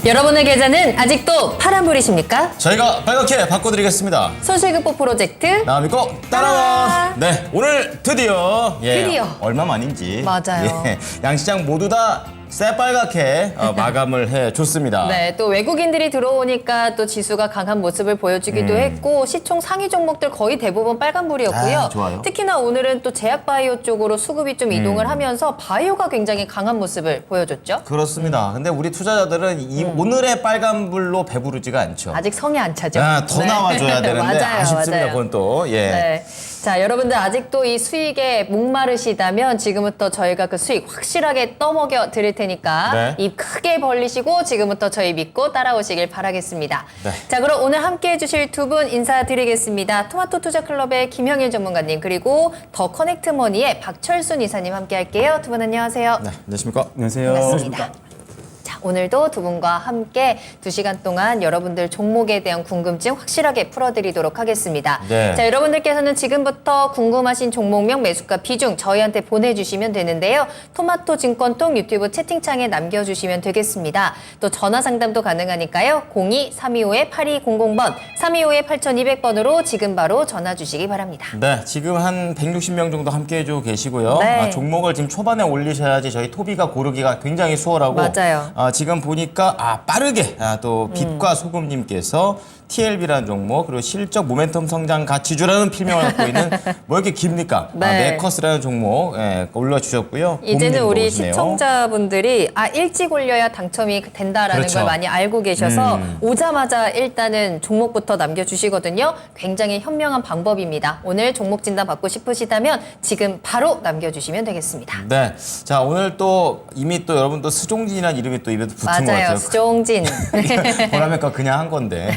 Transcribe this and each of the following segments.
여러분의 계좌는 아직도 파란불이십니까? 저희가 빨갛게 바꿔드리겠습니다. 손실극복 프로젝트 나 믿고 따라와. 네, 오늘 드디어 드디어. 얼마만인지 맞아요. 양시장 모두 다 새빨갛게 마감을 해줬습니다. 네, 또 외국인들이 들어오니까 또 지수가 강한 모습을 보여주기도 했고 시총 상위 종목들 거의 대부분 빨간불이었고요. 아, 좋아요. 특히나 오늘은 또 제약바이오 쪽으로 수급이 좀 이동을 하면서 바이오가 굉장히 강한 모습을 보여줬죠. 그렇습니다. 근데 우리 투자자들은 오늘의 빨간불로 배부르지가 않죠. 아직 성이 안 차죠. 더 네. 나와줘야 되는데 맞아요, 아쉽습니다. 맞아요. 그건 또. 예. 네. 자, 여러분들 아직도 이 수익에 목마르시다면 지금부터 저희가 그 수익 확실하게 떠먹여 드릴 테니까 네. 입 크게 벌리시고 지금부터 저희 믿고 따라오시길 바라겠습니다. 네. 자, 그럼 오늘 함께 해주실 두 분 인사드리겠습니다. 토마토 투자클럽의 김형일 전문가님 그리고 더 커넥트머니의 박철순 이사님 함께 할게요. 두 분 안녕하세요. 네, 안녕하십니까? 안녕하세요. 반갑습니다. 자, 오늘도 두 분과 함께 2시간 동안 여러분들 종목에 대한 궁금증 확실하게 풀어드리도록 하겠습니다. 네. 자, 여러분들께서는 지금부터 궁금하신 종목명, 매수가, 비중 저희한테 보내주시면 되는데요. 토마토 증권통 유튜브 채팅창에 남겨주시면 되겠습니다. 또 전화 상담도 가능하니까요. 02-325-8200번, 325-8200번으로 지금 바로 전화 주시기 바랍니다. 네, 지금 한 160명 정도 함께 해주고 계시고요. 네. 종목을 지금 초반에 올리셔야지 저희 토비가 고르기가 굉장히 수월하고. 맞아요. 지금 보니까 빠르게 또 빛과 소금님께서 TLB라는 종목 그리고 실적 모멘텀 성장 가치주라는 필명을 갖고 있는 뭐 이렇게 깁니까? 네. 메커스라는 종목 올려주셨고요. 이제는 봄님도 우리 오시네요. 시청자분들이 일찍 올려야 당첨이 된다라는 그렇죠. 걸 많이 알고 계셔서 오자마자 일단은 종목부터 남겨주시거든요. 굉장히 현명한 방법입니다. 오늘 종목 진단 받고 싶으시다면 지금 바로 남겨주시면 되겠습니다. 네, 자 오늘 또 이미 또 여러분 또 스종진이라는 이름이 또 입에 붙은 것 맞아요. 같아요. 수종진. 보라매가 그냥 한 건데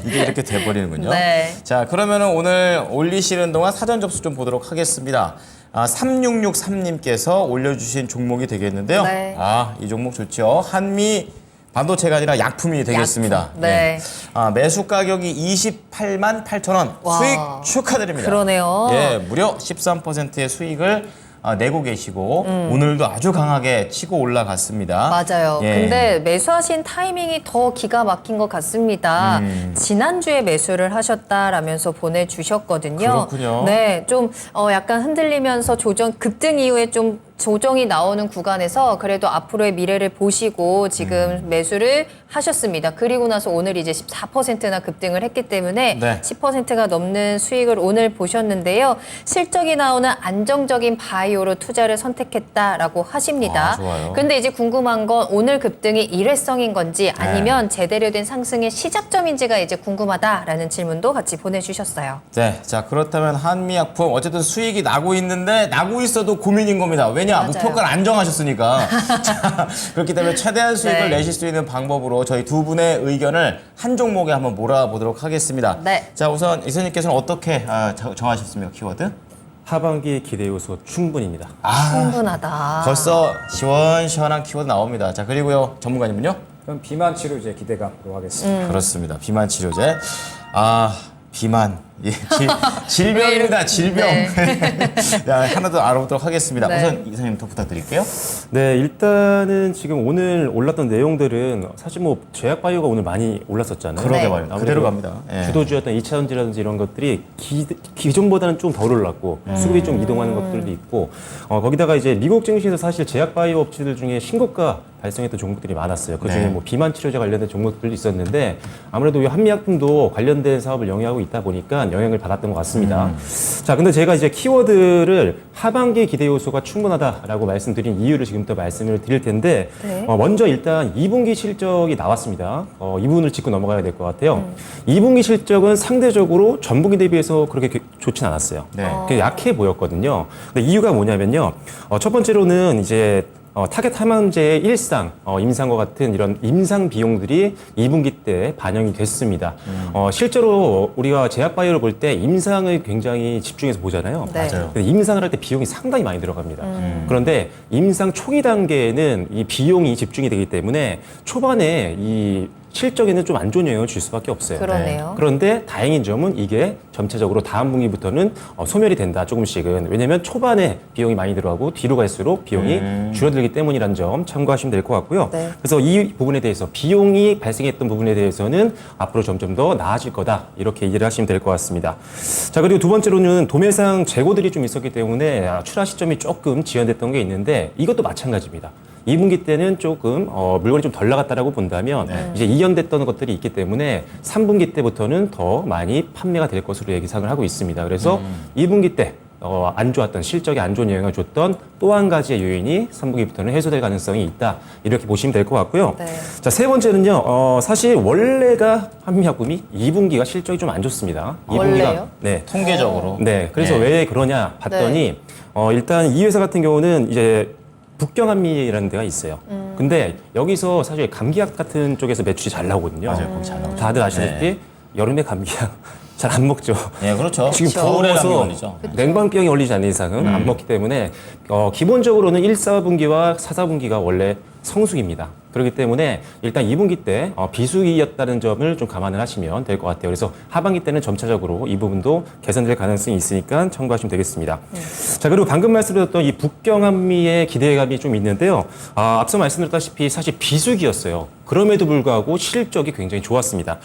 이게 이렇게 돼버리는군요. 네. 자 그러면은 오늘 올리시는 동안 사전 접수 좀 보도록 하겠습니다. 3663님께서 올려주신 종목이 되겠는데요. 네. 이 종목 좋죠. 한미 반도체가 아니라 약품이 되겠습니다. 약품. 네. 매수 가격이 28만 8천 원. 와. 수익 축하드립니다. 그러네요. 예, 무려 13%의 수익을 내고 계시고 오늘도 아주 강하게 치고 올라갔습니다. 맞아요. 예. 근데 매수하신 타이밍이 더 기가 막힌 것 같습니다. 지난주에 매수를 하셨다라면서 보내주셨거든요. 그렇군요. 네, 좀 약간 흔들리면서 급등 이후에 좀 조정이 나오는 구간에서 그래도 앞으로의 미래를 보시고 지금 매수를 하셨습니다. 그리고 나서 오늘 이제 14%나 급등을 했기 때문에 네. 10%가 넘는 수익을 오늘 보셨는데요. 실적이 나오는 안정적인 바이오로 투자를 선택했다라고 하십니다. 좋아요. 근데 이제 궁금한 건 오늘 급등이 일회성인 건지 아니면 제대로 된 상승의 시작점인지가 이제 궁금하다라는 질문도 같이 보내주셨어요. 네, 자 그렇다면 한미약품 어쨌든 수익이 나고 있는데 나고 있어도 고민인 겁니다. 왜냐 맞아요. 목표가를 안정하셨으니까. 자, 그렇기 때문에 최대한 수익을 네. 내실 수 있는 방법으로 저희 두 분의 의견을 한 종목에 한번 몰아보도록 하겠습니다. 네. 자 우선 이사님께서는 어떻게 정하셨습니까 키워드? 하반기 기대 요소 충분입니다. 충분하다. 벌써 시원시원한 키워드 나옵니다. 자 그리고요 전문가님은요? 그럼 비만 치료제 기대가 하겠습니다. 그렇습니다. 비만 치료제. 비만. 예, 질병입니다. 질병. 네. 야, 하나 더 알아보도록 하겠습니다. 네. 우선 이사님 더 부탁드릴게요. 네, 일단은 지금 오늘 올랐던 내용들은 사실 뭐 제약바이오가 오늘 많이 올랐었잖아요. 그러게 네. 말입니다. 그대로 갑니다. 예. 주도주였던 2차전지라든지 이런 것들이 기존보다는 좀 덜 올랐고 수급이 좀 이동하는 것들도 있고 거기다가 이제 미국 증시에서 사실 제약바이오 업체들 중에 신고가 발생했던 종목들이 많았어요. 그중에 네. 뭐 비만 치료제 관련된 종목들도 있었는데 아무래도 이 한미약품도 관련된 사업을 영위하고 있다 보니까 영향을 받았던 것 같습니다. 자, 근데 제가 이제 키워드를 하반기 기대 요소가 충분하다라고 말씀드린 이유를 지금부터 말씀을 드릴 텐데 네. 먼저 일단 2분기 실적이 나왔습니다. 이 부분을 짚고 넘어가야 될 것 같아요. 2분기 실적은 상대적으로 전분기 대비해서 그렇게 좋진 않았어요. 네. 꽤 약해 보였거든요. 근데 이유가 뭐냐면요. 첫 번째로는 이제 타겟 항암제의 일상, 임상과 같은 이런 임상 비용들이 2분기 때 반영이 됐습니다. 실제로 우리가 제약바이오를 볼 때 임상을 굉장히 집중해서 보잖아요. 네. 맞아요. 근데 임상을 할 때 비용이 상당히 많이 들어갑니다. 그런데 임상 초기 단계에는 이 비용이 집중이 되기 때문에 초반에 이 실적에는 좀 안 좋은 영향을 줄 수밖에 없어요. 그러네요. 그런데 다행인 점은 이게 점차적으로 다음 분기부터는 소멸이 된다, 조금씩은. 왜냐면 초반에 비용이 많이 들어가고 뒤로 갈수록 비용이 줄어들기 때문이라는 점 참고하시면 될 것 같고요. 네. 그래서 이 부분에 대해서 비용이 발생했던 부분에 대해서는 앞으로 점점 더 나아질 거다, 이렇게 이해를 하시면 될 것 같습니다. 자, 그리고 두 번째로는 도매상 재고들이 좀 있었기 때문에 출하 시점이 조금 지연됐던 게 있는데 이것도 마찬가지입니다. 2분기 때는 조금 물건이 좀 덜 나갔다라고 본다면 이제 이연됐던 것들이 있기 때문에 3분기 때부터는 더 많이 판매가 될 것으로 예상을 하고 있습니다. 그래서 2분기 때 안 좋았던, 실적에 안 좋은 영향을 줬던 또 한 가지의 요인이 3분기부터는 해소될 가능성이 있다, 이렇게 보시면 될 것 같고요. 네. 자, 세 번째는요. 사실 원래가 한미약품이 2분기가 실적이 좀 안 좋습니다. 2분기가 원래요? 네. 통계적으로. 네. 그래서 네. 왜 그러냐 봤더니 일단 이 회사 같은 경우는 이제 북경한미라는 데가 있어요. 근데 여기서 사실 감기약 같은 쪽에서 매출이 잘 나오거든요. 맞아요. 거기 잘 나오죠. 다들 아시다시피 여름에 감기약 잘 안 먹죠. 네, 그렇죠. 지금 겨울에 감기 더워서 걸리죠. 냉방병이 걸리지 않는 이상은 안 먹기 때문에 기본적으로는 1, 4분기와 4, 4분기가 원래 성수기입니다. 그렇기 때문에 일단 2분기 때 비수기였다는 점을 좀 감안을 하시면 될 것 같아요. 그래서 하반기 때는 점차적으로 이 부분도 개선될 가능성이 있으니까 참고하시면 되겠습니다. 자, 그리고 방금 말씀드렸던 이 북경한미의 기대감이 좀 있는데요. 앞서 말씀드렸다시피 사실 비수기였어요. 그럼에도 불구하고 실적이 굉장히 좋았습니다.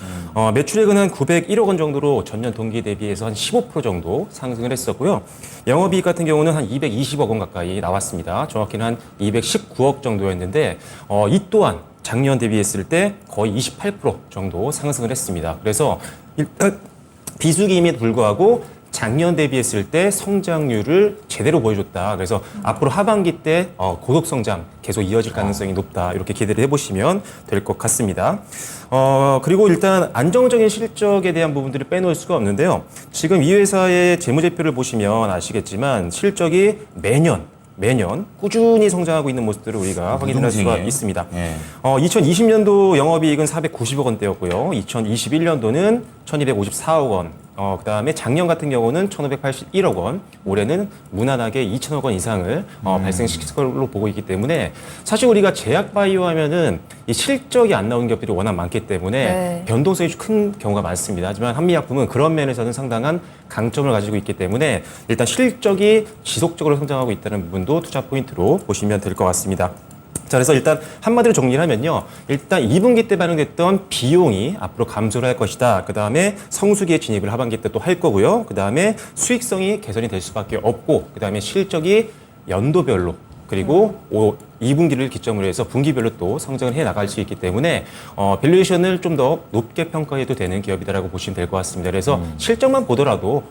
매출액은 한 901억 원 정도로 전년 동기 대비해서 한 15% 정도 상승을 했었고요. 영업이익 같은 경우는 한 220억 원 가까이 나왔습니다. 정확히는 한 219억 정도였는데 이 또한 작년 대비했을 때 거의 28% 정도 상승을 했습니다. 그래서 일단 비수기임에도 불구하고 작년 대비했을 때 성장률을 제대로 보여줬다. 그래서 앞으로 하반기 때 고속 성장 계속 이어질 가능성이 높다, 이렇게 기대를 해보시면 될 것 같습니다. 그리고 일단 안정적인 실적에 대한 부분들을 빼놓을 수가 없는데요. 지금 이 회사의 재무제표를 보시면 아시겠지만 실적이 매년 꾸준히 성장하고 있는 모습들을 우리가 확인할 수가 무등생이에요. 있습니다. 예. 2020년도 영업이익은 490억 원대였고요. 2021년도는 1254억 원. 그다음에 작년 같은 경우는 1581억 원, 올해는 무난하게 2천억 원 이상을 발생시킬 걸로 보고 있기 때문에 사실 우리가 제약바이오 하면은 이 실적이 안 나오는 기업들이 워낙 많기 때문에 네. 변동성이 큰 경우가 많습니다. 하지만 한미약품은 그런 면에서는 상당한 강점을 가지고 있기 때문에 일단 실적이 지속적으로 성장하고 있다는 부분도 투자 포인트로 보시면 될 것 같습니다. 자, 그래서 일단 한마디로 정리를 하면요. 일단 2분기 때 반영됐던 비용이 앞으로 감소를 할 것이다. 그 다음에 성수기에 진입을 하반기 때 또 할 거고요. 그 다음에 수익성이 개선이 될 수밖에 없고, 그 다음에 실적이 연도별로 그리고 2분기를 기점으로 해서 분기별로 또 성장을 해 나갈 수 있기 때문에 밸류에이션을 좀 더 높게 평가해도 되는 기업이다라고 보시면 될 것 같습니다. 그래서 실적만 보더라도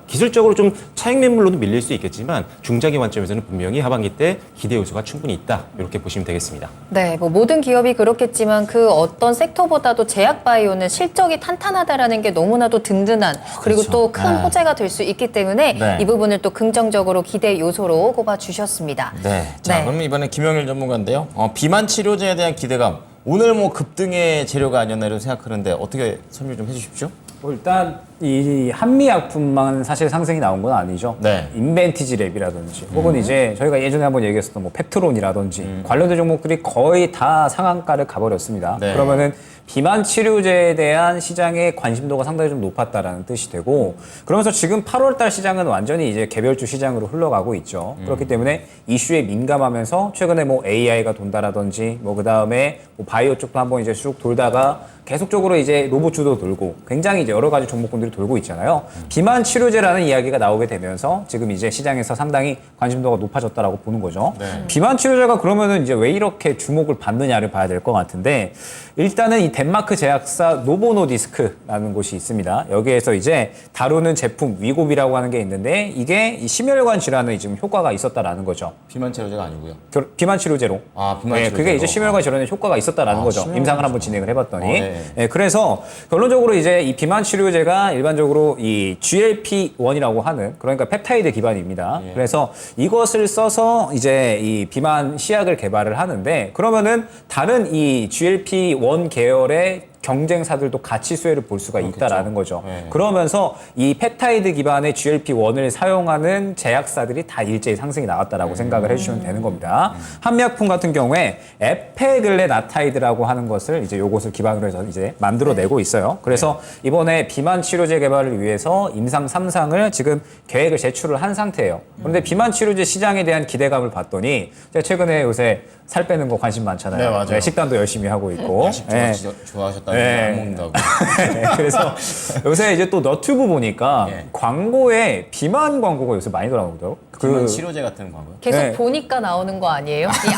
기술적으로 좀 차익 매물로도 밀릴 수 있겠지만 중장기 관점에서는 분명히 하반기 때 기대 요소가 충분히 있다, 이렇게 보시면 되겠습니다. 네, 뭐 모든 기업이 그렇겠지만 그 어떤 섹터보다도 제약바이오는 실적이 탄탄하다라는 게 너무나도 든든한, 그리고 그렇죠. 또 큰 네. 호재가 될 수 있기 때문에 네. 이 부분을 또 긍정적으로 기대 요소로 꼽아주셨습니다. 네. 자, 네. 그럼 이번에 김영일 전문가인데요. 비만 치료제에 대한 기대감. 오늘 뭐 급등의 재료가 아니었나 이런 생각하는데 어떻게 설명 좀 해주십시오. 일단 이 한미약품만 사실 상승이 나온 건 아니죠. 네. 인벤티지랩이라든지 혹은 이제 저희가 예전에 한번 얘기했었던 뭐 펩트론이라든지 관련된 종목들이 거의 다 상한가를 가버렸습니다. 네. 그러면은 비만 치료제에 대한 시장의 관심도가 상당히 좀 높았다라는 뜻이 되고, 그러면서 지금 8월달 시장은 완전히 이제 개별주 시장으로 흘러가고 있죠. 그렇기 때문에 이슈에 민감하면서 최근에 뭐 AI가 돈다라든지 뭐 그다음에 뭐 바이오 쪽도 한번 이제 쭉 돌다가 계속적으로 이제 로봇주도 돌고 굉장히 이제 여러 가지 종목군들이 돌고 있잖아요. 비만 치료제라는 이야기가 나오게 되면서 지금 이제 시장에서 상당히 관심도가 높아졌다라고 보는 거죠. 비만 치료제가 그러면은 이제 왜 이렇게 주목을 받느냐를 봐야 될 것 같은데, 일단은 이 덴마크 제약사 노보노디스크라는 곳이 있습니다. 여기에서 이제 다루는 제품 위고비라고 하는 게 있는데 이게 이 심혈관 질환에 지금 효과가 있었다라는 거죠. 비만 치료제가 아니고요. 비만 치료제로. 아, 비만 네, 치료제로. 그게 이제 심혈관 질환에 효과가 있었다라는 거죠. 심혈관 임상을 한번 진행을 해봤더니. 네. 네, 그래서 결론적으로 이제 이 비만 치료제가 일반적으로 이 GLP-1이라고 하는, 그러니까 펩타이드 기반입니다. 예. 그래서 이것을 써서 이제 이 비만 시약을 개발을 하는데, 그러면은 다른 이 GLP-1 계열의 경쟁사들도 같이 수혜를 볼 수가 있다라는 거죠. 네. 그러면서 이 펩타이드 기반의 GLP-1을 사용하는 제약사들이 다 일제히 상승이 나왔다라고 생각을 해주시면 되는 겁니다. 한미약품 같은 경우에 에페글레나타이드라고 하는 것을 이제 요것을 기반으로 해서 이제 만들어내고 있어요. 그래서 이번에 비만 치료제 개발을 위해서 임상 3상을 지금 계획을 제출을 한 상태예요. 그런데 비만 치료제 시장에 대한 기대감을 봤더니 제가 최근에 요새 살 빼는 거 관심 많잖아요. 네, 맞아요. 식단도 열심히 하고 있고. 야식 좋아하셨다고 네. 안 먹는다고. 그래서 요새 이제 또 너튜브 보니까 네. 광고에 비만 광고가 요새 많이 돌아오더라고요. 비만 치료제 같은 광고요? 계속 네. 보니까 나오는 거 아니에요? 이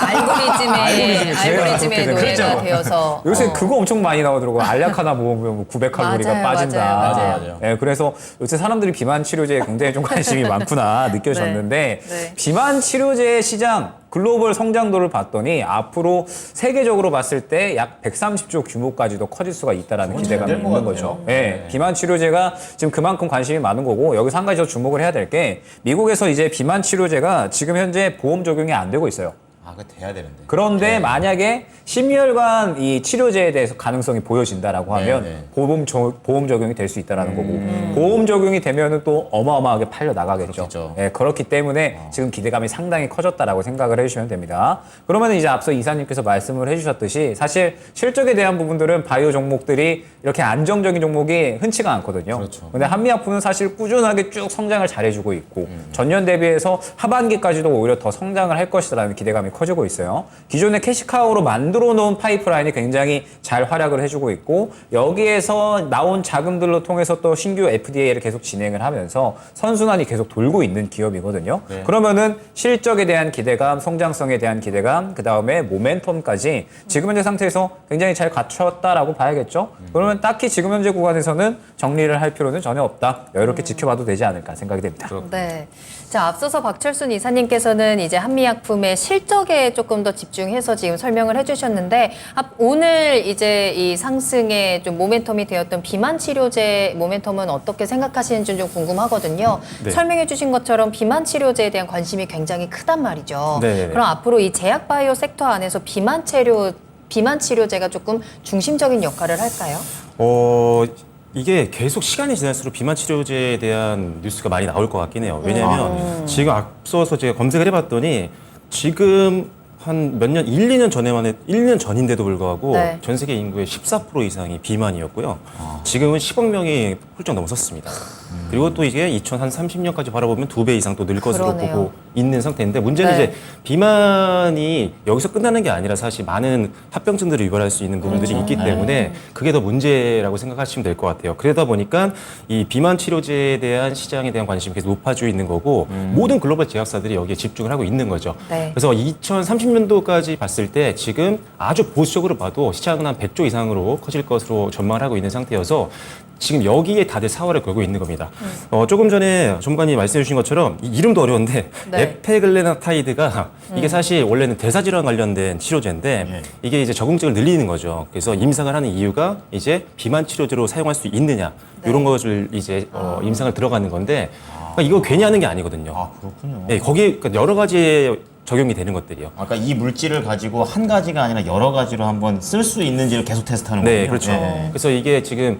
알고리즘의 노예가 그렇죠. 되어서. 요새 그거 엄청 많이 나오더라고요. 알약 하나 먹으면 900칼로리가 맞아요, 빠진다. 맞아요. 네, 그래서 요새 사람들이 비만 치료제에 굉장히 좀 관심이 많구나 느껴졌는데 네. 비만 치료제 시장 글로벌 성장도를 봤더니 앞으로 세계적으로 봤을 때 약 130조 규모까지도 커질 수가 있다라는 기대감이 잘될것 있는 같아요. 거죠. 네, 비만 치료제가 지금 그만큼 관심이 많은 거고 여기서 한 가지 더 주목을 해야 될 게 미국에서 이제 비만 치료제가 지금 현재 보험 적용이 안 되고 있어요. 아, 그거 돼야 되는데. 그런데 만약에 심혈관 이 치료제에 대해서 가능성이 보여진다라고 하면 네. 보험 적용이 될 수 있다라는 거고 보험 적용이 되면은 또 어마어마하게 팔려 나가겠죠. 그렇겠죠. 예, 그렇기 때문에 지금 기대감이 상당히 커졌다라고 생각을 해주시면 됩니다. 그러면 이제 앞서 이사님께서 말씀을 해주셨듯이 사실 실적에 대한 부분들은 바이오 종목들이 이렇게 안정적인 종목이 흔치가 않거든요. 그렇죠. 근데 한미약품은 사실 꾸준하게 쭉 성장을 잘해주고 있고 전년 대비해서 하반기까지도 오히려 더 성장을 할 것이라는 기대감이 커지고 있어요. 기존의 캐시카우로 만들어 놓은 파이프라인이 굉장히 잘 활약을 해주고 있고 여기에서 나온 자금들로 통해서 또 신규 FDA를 계속 진행을 하면서 선순환이 계속 돌고 있는 기업이거든요. 네. 그러면은 실적에 대한 기대감, 성장성에 대한 기대감, 그 다음에 모멘텀까지 지금 현재 상태에서 굉장히 잘 갖췄다라고 봐야겠죠. 그러면 딱히 지금 현재 구간에서는 정리를 할 필요는 전혀 없다. 이렇게 지켜봐도 되지 않을까 생각이 됩니다. 네. 자, 앞서서 박철순 이사님께서는 이제 한미약품의 실적에 조금 더 집중해서 지금 설명을 해주셨는데 오늘 이제 이 상승에 좀 모멘텀이 되었던 비만 치료제 모멘텀은 어떻게 생각하시는지 좀 궁금하거든요. 네. 설명해주신 것처럼 비만 치료제에 대한 관심이 굉장히 크단 말이죠. 네네네. 그럼 앞으로 이 제약 바이오 섹터 안에서 비만 치료제가 조금 중심적인 역할을 할까요? 이게 계속 시간이 지날수록 비만 치료제에 대한 뉴스가 많이 나올 것 같긴 해요. 왜냐하면 지금 앞서서 제가 검색을 해봤더니 지금 한 몇 년, 1, 2년 전에만 1년 전인데도 불구하고 네. 전 세계 인구의 14% 이상이 비만이었고요. 지금은 10억 명이 훌쩍 넘어섰습니다. 그리고 또 이게 2030년까지 바라보면 2배 이상 또 늘 것으로 그러네요. 보고 있는 상태인데 문제는 네. 이제 비만이 여기서 끝나는 게 아니라 사실 많은 합병증들을 유발할 수 있는 부분들이 그렇죠. 있기 때문에 그게 더 문제라고 생각하시면 될 것 같아요. 그러다 보니까 이 비만 치료제에 대한 시장에 대한 관심이 계속 높아지고 있는 거고 모든 글로벌 제약사들이 여기에 집중을 하고 있는 거죠. 네. 그래서 2030년도까지 봤을 때 지금 아주 보수적으로 봐도 시장은 한 100조 이상으로 커질 것으로 전망을 하고 있는 상태여서 지금 여기에 다들 사활을 걸고 있는 겁니다. 조금 전에 전문가님이 말씀해 주신 것처럼 이름도 어려운데 네. 에페글레나타이드가 이게 사실 원래는 대사질환 관련된 치료제인데 이게 이제 적응증을 늘리는 거죠. 그래서 임상을 하는 이유가 이제 비만 치료제로 사용할 수 있느냐 이런 것을 이제 임상을 들어가는 건데 그러니까 이거 괜히 하는 게 아니거든요. 아, 그렇군요. 네, 거기에 그러니까 여러 가지 적용이 되는 것들이요. 아까 이 물질을 가지고 한 가지가 아니라 여러 가지로 한번 쓸 수 있는지를 계속 테스트하는 거군요. 네, 그렇죠. 네. 그래서 이게 지금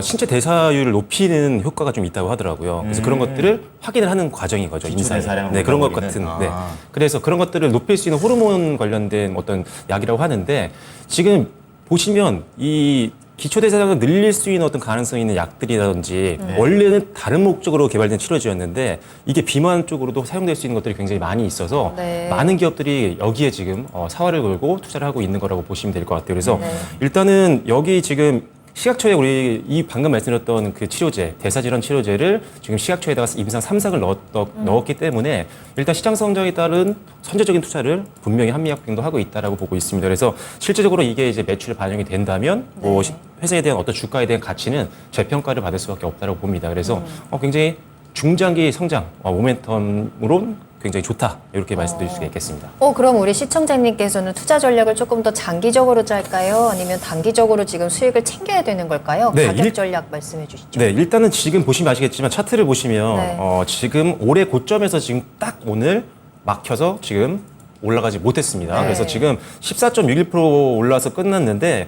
신체 대사율을 높이는 효과가 좀 있다고 하더라고요. 그래서 그런 것들을 확인을 하는 과정인 거죠. 기초 임상에. 대사량을 네, 그런 것 올려버리는? 같은. 네. 아. 그래서 그런 것들을 높일 수 있는 호르몬 관련된 어떤 약이라고 하는데 지금 보시면 이 기초대사량을 늘릴 수 있는 어떤 가능성이 있는 약들이라든지 원래는 다른 목적으로 개발된 치료제였는데 이게 비만 쪽으로도 사용될 수 있는 것들이 굉장히 많이 있어서 네. 많은 기업들이 여기에 지금 사활을 걸고 투자를 하고 있는 거라고 보시면 될 것 같아요. 그래서 일단은 여기 지금 시각처에 우리 이 방금 말씀드렸던 그 치료제, 대사질환 치료제를 지금 시각처에다가 임상 3상을 넣었기 때문에 일단 시장 성장에 따른 선제적인 투자를 분명히 한미약품도 하고 있다라고 보고 있습니다. 그래서 실제적으로 이게 이제 매출에 반영이 된다면 뭐 회사에 대한 어떤 주가에 대한 가치는 재평가를 받을 수밖에 없다라고 봅니다. 그래서 굉장히 중장기 성장, 모멘텀으로 굉장히 좋다 이렇게 말씀드릴 수가 있겠습니다. 그럼 우리 시청자님께서는 투자 전략을 조금 더 장기적으로 짤까요? 아니면 단기적으로 지금 수익을 챙겨야 되는 걸까요? 네, 가격 전략 말씀해 주시죠. 네, 일단은 지금 보시면 아시겠지만 차트를 보시면 네. 지금 올해 고점에서 지금 딱 오늘 막혀서 지금 올라가지 못했습니다. 그래서 지금 14.61% 올라서 끝났는데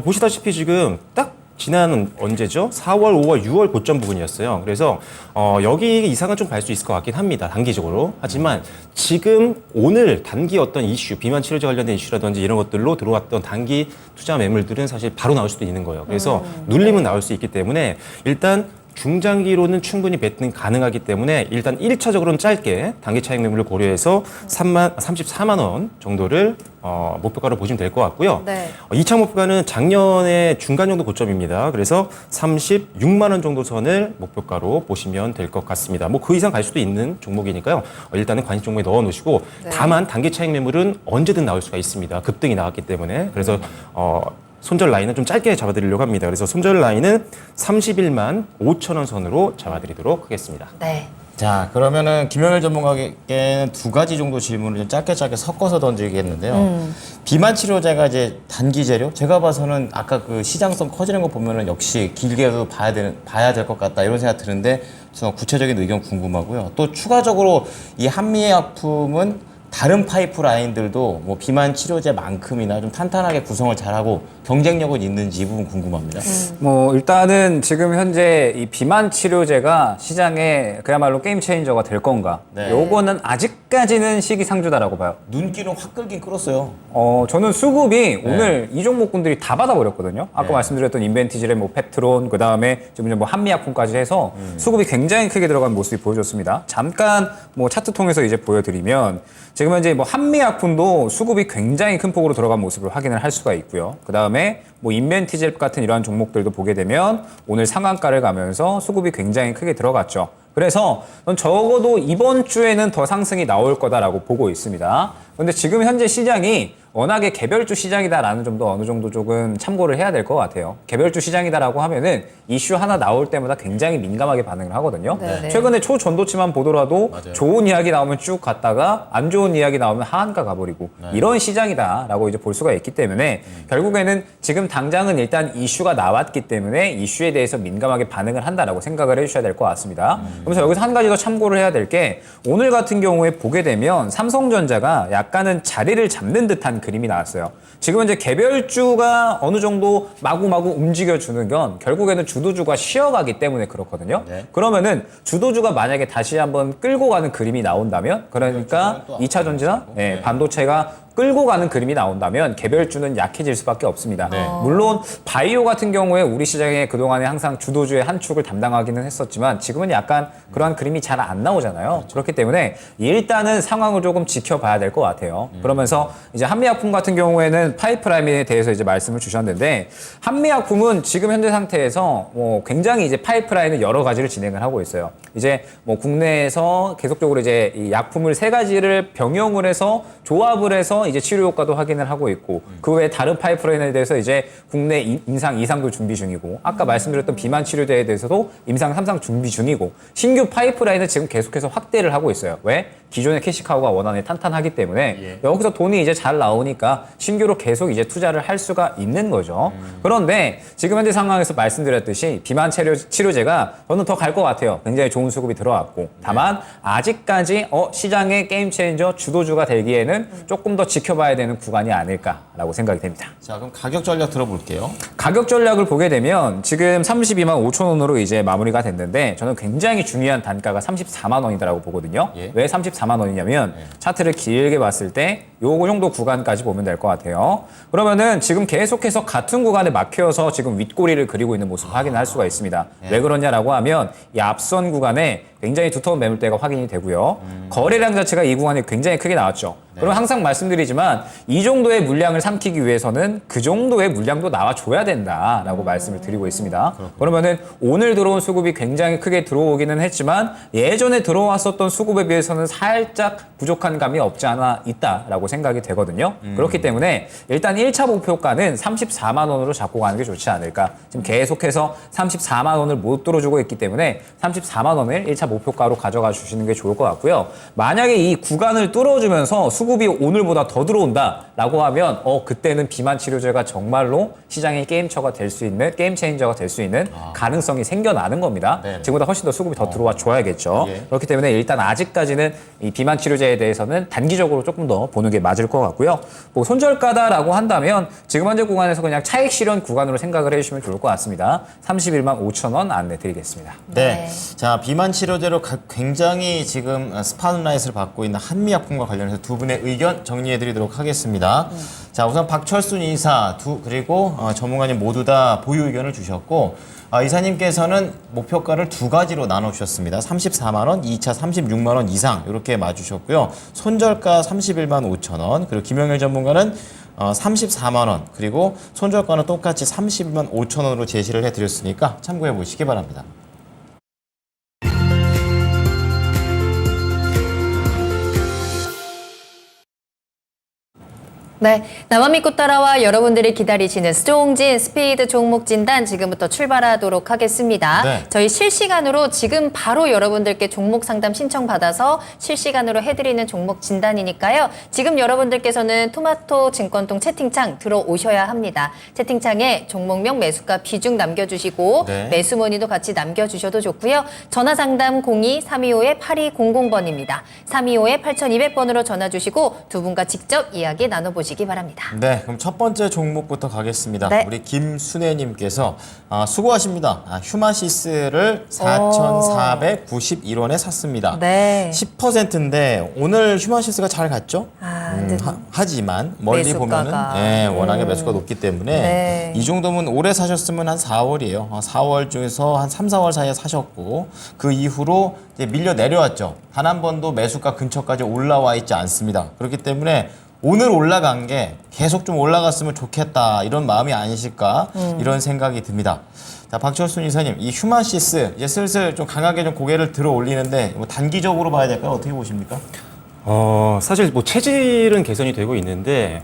보시다시피 지금 딱 지난 언제죠? 4월, 5월, 6월 고점 부분이었어요. 그래서 여기 이상은 좀 갈 수 있을 것 같긴 합니다. 단기적으로. 하지만 지금 오늘 단기 어떤 이슈, 비만 치료제 관련된 이슈라든지 이런 것들로 들어왔던 단기 투자 매물들은 사실 바로 나올 수도 있는 거예요. 그래서 눌림은 나올 수 있기 때문에 일단 중장기로는 충분히 베팅 가능하기 때문에 일단 1차적으로는 짧게 단기 차익 매물을 고려해서 34만 원 정도를 목표가로 보시면 될 것 같고요. 네. 2차 목표가는 작년에 중간 정도 고점입니다. 그래서 36만 원 정도 선을 목표가로 보시면 될 것 같습니다. 뭐 그 이상 갈 수도 있는 종목이니까요. 일단은 관심 종목에 넣어 놓으시고 다만 단기 차익 매물은 언제든 나올 수가 있습니다. 급등이 나왔기 때문에. 그래서 손절 라인은 좀 짧게 잡아드리려고 합니다. 그래서 손절 라인은 31만 5천 원 선으로 잡아드리도록 하겠습니다. 네. 자, 그러면은 김영일 전문가에게는 두 가지 정도 질문을 좀 짧게 섞어서 던지겠는데요. 비만 치료제가 이제 단기 재료? 제가 봐서는 아까 그 시장성 커지는 거 보면은 역시 길게도 봐야 될 것 같다 이런 생각 드는데 저 구체적인 의견 궁금하고요. 또 추가적으로 이 한미약품은 다른 파이프라인들도 뭐 비만 치료제만큼이나 좀 탄탄하게 구성을 잘하고 경쟁력은 있는지 이 부분 궁금합니다. 뭐 일단은 지금 현재 이 비만 치료제가 시장에 그야말로 게임 체인저가 될 건가? 네. 요거는 아직까지는 시기상조다라고 봐요. 눈길은 확 끌긴 끌었어요. 저는 수급이 오늘 이 종목군들이 다 받아버렸거든요. 아까 말씀드렸던 인벤티지레, 뭐 페트론, 그 다음에 지금 뭐 한미약품까지 해서 수급이 굉장히 크게 들어간 모습이 보여졌습니다. 잠깐 뭐 차트 통해서 이제 보여드리면 지금 현재 뭐 한미약품도 수급이 굉장히 큰 폭으로 들어간 모습을 확인을 할 수가 있고요. 그 다음에 뭐 인벤티젤 같은 이러한 종목들도 보게 되면 오늘 상한가를 가면서 수급이 굉장히 크게 들어갔죠. 그래서 전 적어도 이번 주에는 더 상승이 나올 거다라고 보고 있습니다. 그런데 지금 현재 시장이 워낙에 개별주 시장이다라는 점도 어느 정도 조금 참고를 해야 될 것 같아요. 개별주 시장이다라고 하면은 이슈 하나 나올 때마다 굉장히 민감하게 반응을 하거든요. 네네. 최근에 초전도치만 보더라도 좋은 이야기 나오면 쭉 갔다가 안 좋은 이야기 나오면 하한가 가버리고 이런 시장이다라고 이제 볼 수가 있기 때문에 결국에는 지금 당장은 일단 이슈가 나왔기 때문에 이슈에 대해서 민감하게 반응을 한다라고 생각을 해주셔야 될 것 같습니다. 그래서 여기서 한 가지 더 참고를 해야 될 게 오늘 같은 경우에 보게 되면 삼성전자가 약간은 자리를 잡는 듯한 그림이 나왔어요. 지금 이제 개별주가 어느 정도 마구마구 움직여주는 건 결국에는 주도주가 쉬어가기 때문에 그렇거든요. 그러면은 주도주가 만약에 다시 한번 끌고 가는 그림이 나온다면 그러니까 2차 전지나 반도체가 끌고 가는 그림이 나온다면 개별주는 약해질 수밖에 없습니다. 물론 바이오 같은 경우에 우리 시장에 그동안에 항상 주도주의 한 축을 담당하기는 했었지만 지금은 약간 그러한 그림이 잘 안 나오잖아요. 그렇기 때문에 일단은 상황을 조금 지켜봐야 될 것 같아요. 그러면서 이제 한미약품 같은 경우에는 파이프라인에 대해서 이제 말씀을 주셨는데 한미약품은 지금 현재 상태에서 뭐 굉장히 이제 파이프라인을 여러 가지를 진행을 하고 있어요. 이제 뭐 국내에서 계속적으로 이제 이 약품을 3가지를 병용을 해서 조합을 해서 이제 치료 효과도 확인을 하고 있고 그 외에 다른 파이프라인에 대해서 이제 국내 임상 2상도 준비 중이고 아까 말씀드렸던 비만 치료제에 대해서도 임상 3상 준비 중이고 신규 파이프라인을 지금 계속해서 확대를 하고 있어요. 왜? 기존의 캐시카우가 워낙에 탄탄하기 때문에 여기서 돈이 이제 잘 나오니까 신규로 계속 이제 투자를 할 수가 있는 거죠. 그런데 지금 현재 상황에서 말씀드렸듯이 비만 치료제가 저는 더 갈 것 같아요. 굉장히 좋은 수급이 들어왔고 다만 아직까지 시장의 게임 체인저 주도주가 되기에는 조금 더 지켜봐야 되는 구간이 아닐까라고 생각이 됩니다. 자, 그럼 가격 전략 들어볼게요. 가격 전략을 보게 되면 지금 32만 5천 원으로 이제 마무리가 됐는데 저는 굉장히 중요한 단가가 34만 원이다라고 보거든요. 왜 34만 원이냐면 차트를 길게 봤을 때 요거 정도 구간까지 보면 될 것 같아요. 그러면은 지금 계속해서 같은 구간에 막혀서 지금 윗꼬리를 그리고 있는 모습을 확인할 수가 있습니다. 왜 그러냐라고 하면 이 앞선 구간에 굉장히 두터운 매물대가 확인이 되고요. 거래량 자체가 이 구간에 굉장히 크게 나왔죠. 그럼 항상 말씀드리지만 이 정도의 물량을 삼키기 위해서는 그 정도의 물량도 나와줘야 된다라고 말씀을 드리고 있습니다. 그러면은 오늘 들어온 수급이 굉장히 크게 들어오기는 했지만 예전에 들어왔었던 수급에 비해서는 살짝 부족한 감이 없지 않아 있다라고 생각이 되거든요. 그렇기 때문에 일단 1차 목표가는 34만 원으로 잡고 가는 게 좋지 않을까. 지금 계속해서 34만 원을 못 들어주고 있기 때문에 34만 원을 1차 목표가로 가져가 주시는 게 좋을 것 같고요. 만약에 이 구간을 뚫어주면서 수급이 오늘보다 더 들어온다 라고 하면 그때는 비만 치료제가 정말로 시장의 게임 체인저가 될 수 있는 가능성이 생겨나는 겁니다. 네네. 지금보다 훨씬 더 수급이 더 들어와 줘야겠죠. 예. 그렇기 때문에 일단 아직까지는 이 비만 치료제에 대해서는 단기적으로 조금 더 보는 게 맞을 것 같고요. 뭐 손절가다라고 한다면 지금 현재 구간에서 그냥 차익 실현 구간으로 생각을 해주시면 좋을 것 같습니다. 31만 5천 원 안내 드리겠습니다. 네. 자, 비만 치료제로 굉장히 지금 스팟라이트를 받고 있는 한미약품과 관련해서 두 분의 의견 정리해 드리도록 하겠습니다. 자, 우선 박철순 이사 그리고 전문가님 모두 다 보유 의견을 주셨고, 이사님께서는 목표가를 두 가지로 나눠 주셨습니다. 34만 원, 2차 36만 원 이상 이렇게 맞추셨고요. 손절가 31만 5천 원, 그리고 김영일 전문가는 34만 원, 그리고 손절가는 똑같이 31만 5천 원으로 제시를 해드렸으니까 참고해 보시기 바랍니다. 네, 나만 믿고 따라와 여러분들이 기다리시는 스종진 스피드 종목 진단 지금부터 출발하도록 하겠습니다. 네. 저희 실시간으로 지금 바로 여러분들께 종목 상담 신청받아서 실시간으로 해드리는 종목 진단이니까요. 지금 여러분들께서는 토마토 증권통 채팅창 들어오셔야 합니다. 채팅창에 종목명 매수가 비중 남겨주시고 네. 매수 문의도 같이 남겨주셔도 좋고요. 전화 상담 02-325-8200번입니다. 325-8200번으로 전화 주시고 두 분과 직접 이야기 나눠보시기 바랍니다. 네, 그럼 첫 번째 종목부터 가겠습니다. 네. 우리 김순애님께서 수고하십니다. 휴마시스를 4,491원에 샀습니다. 네. 10%인데 오늘 휴마시스가 잘 갔죠? 네. 하지만 멀리 매수가가. 보면은 워낙에 매수가 높기 때문에 네. 이 정도면 올해 사셨으면 한 4월이에요. 4월 중에서 한 3, 4월 사이에 사셨고 그 이후로 이제 밀려 내려왔죠. 단 한 번도 매수가 근처까지 올라와 있지 않습니다. 그렇기 때문에 오늘 올라간 게 계속 좀 올라갔으면 좋겠다 이런 마음이 아니실까 이런 생각이 듭니다. 자, 박철순 이사님, 이 휴마시스 이제 슬슬 좀 강하게 좀 고개를 들어 올리는데 뭐 단기적으로 봐야 될까요? 어떻게 보십니까? 사실 뭐 체질은 개선이 되고 있는데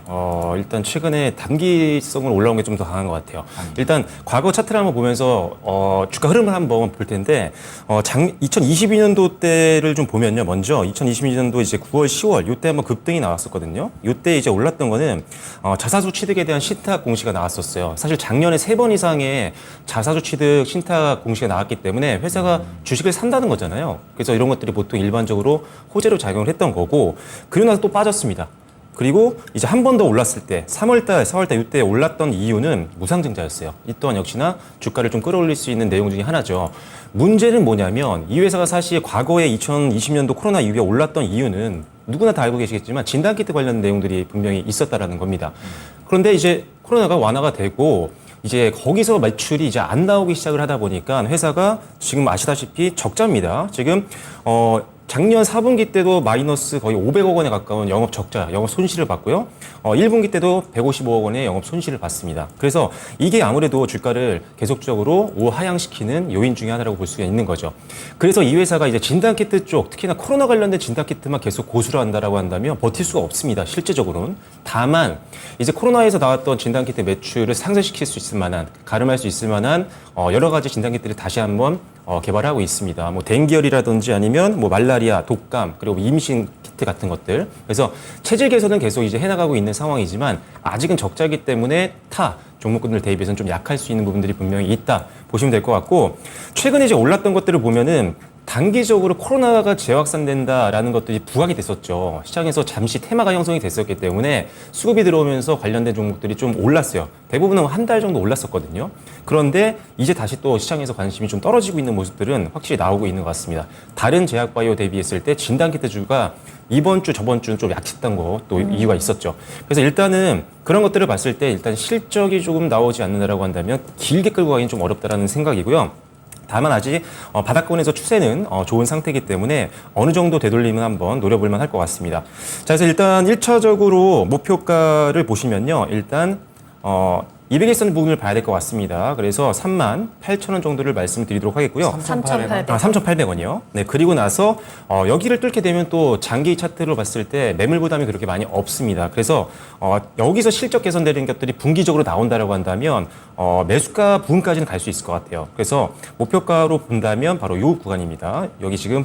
일단 최근에 단기성으로 올라온 게 좀 더 강한 것 같아요. 일단 과거 차트를 한번 보면서 주가 흐름을 한번 볼 텐데 2022년도 때를 좀 보면요. 먼저 2022년도 이제 9월, 10월 요때 한번 급등이 나왔었거든요. 요때 이제 올랐던 거는 자사주 취득에 대한 신탁 공시가 나왔었어요. 사실 작년에 3번 이상의 자사주 취득 신탁 공시가 나왔기 때문에 회사가 주식을 산다는 거잖아요. 그래서 이런 것들이 보통 일반적으로 호재로 작용을 했던 거고, 그리고 나서 또 빠졌습니다. 그리고 이제 한 번 더 올랐을 때 3월달, 4월달 이때 올랐던 이유는 무상증자였어요. 이 또한 역시나 주가를 좀 끌어올릴 수 있는 내용 중에 하나죠. 문제는 뭐냐면 이 회사가 사실 과거에 2020년도 코로나 이후에 올랐던 이유는 누구나 다 알고 계시겠지만 진단키트 관련 내용들이 분명히 있었다라는 겁니다. 그런데 이제 코로나가 완화가 되고 이제 거기서 매출이 이제 안 나오기 시작을 하다 보니까 회사가 지금 아시다시피 적자입니다. 지금 작년 4분기 때도 마이너스 거의 500억 원에 가까운 영업 적자, 영업 손실을 봤고요. 1분기 때도 155억 원의 영업 손실을 봤습니다. 그래서 이게 아무래도 주가를 계속적으로 우하향시키는 요인 중에 하나라고 볼 수가 있는 거죠. 그래서 이 회사가 이제 진단키트 쪽, 특히나 코로나 관련된 진단키트만 계속 고수를 한다라고 한다면 버틸 수가 없습니다. 실제적으로는. 다만 이제 코로나에서 나왔던 진단키트 매출을 상쇄시킬 수 있을 만한, 가름할 수 있을 만한 여러 가지 진단키트를 다시 한번 개발하고 있습니다. 뭐 댕기열이라든지 아니면 뭐 말라리아, 독감, 그리고 임신 키트 같은 것들. 그래서 체질 개선은 계속 이제 해나가고 있는 상황이지만 아직은 적자이기 때문에 타 종목군들 대비해서는 좀 약할 수 있는 부분들이 분명히 있다 보시면 될 것 같고, 최근에 이제 올랐던 것들을 보면은 단기적으로 코로나가 재확산된다라는 것들이 부각이 됐었죠. 시장에서 잠시 테마가 형성이 됐었기 때문에 수급이 들어오면서 관련된 종목들이 좀 올랐어요. 대부분은 한 달 정도 올랐었거든요. 그런데 이제 다시 또 시장에서 관심이 좀 떨어지고 있는 모습들은 확실히 나오고 있는 것 같습니다. 다른 제약바이오 대비했을 때 진단키트주가 이번 주, 저번 주는 좀 약했던 거 또 이유가 있었죠. 그래서 일단은 그런 것들을 봤을 때 일단 실적이 조금 나오지 않는다라고 한다면 길게 끌고 가기는 좀 어렵다라는 생각이고요. 다만 아직 바닥권에서 추세는 좋은 상태이기 때문에 어느 정도 되돌림은 한번 노려볼 만할 것 같습니다. 자, 그래서 일단 1차적으로 목표가를 보시면요. 일단 200일선 부분을 봐야 될 것 같습니다. 그래서 38,000원 정도를 말씀드리도록 하겠고요. 3,800원. 3,800원이요. 네, 그리고 나서 여기를 뚫게 되면 또 장기 차트로 봤을 때 매물 부담이 그렇게 많이 없습니다. 그래서 여기서 실적 개선되는 것들이 분기적으로 나온다라고 한다면 매수가 부분까지는 갈 수 있을 것 같아요. 그래서 목표가로 본다면 바로 이 구간입니다. 여기 지금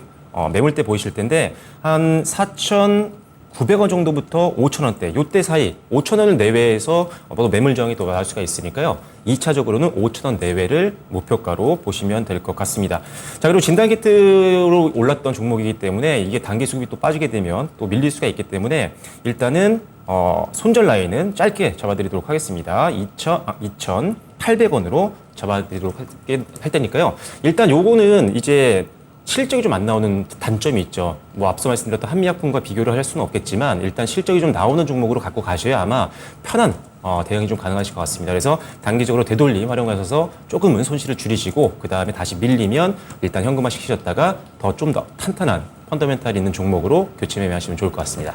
매물대 보이실 텐데 한 4,900원 900원 정도부터 5,000원대, 요때 사이 5,000원을 내외에서 매물 정이 더 나올 수가 있으니까요. 2차적으로는 5,000원 내외를 목표가로 보시면 될 것 같습니다. 자, 그리고 진단키트로 올랐던 종목이기 때문에 이게 단기 수급이 또 빠지게 되면 또 밀릴 수가 있기 때문에 일단은 손절 라인은 짧게 잡아드리도록 하겠습니다. 2,800원으로 잡아드리도록 할 테니까요. 일단 요거는 이제 실적이 좀 안 나오는 단점이 있죠. 뭐 앞서 말씀드렸던 한미약품과 비교를 할 수는 없겠지만 일단 실적이 좀 나오는 종목으로 갖고 가셔야 아마 편한 대응이 좀 가능하실 것 같습니다. 그래서 단기적으로 되돌림 활용하셔서 조금은 손실을 줄이시고 그 다음에 다시 밀리면 일단 현금화 시키셨다가 좀 더 탄탄한 펀더멘탈 있는 종목으로 교체 매매하시면 좋을 것 같습니다.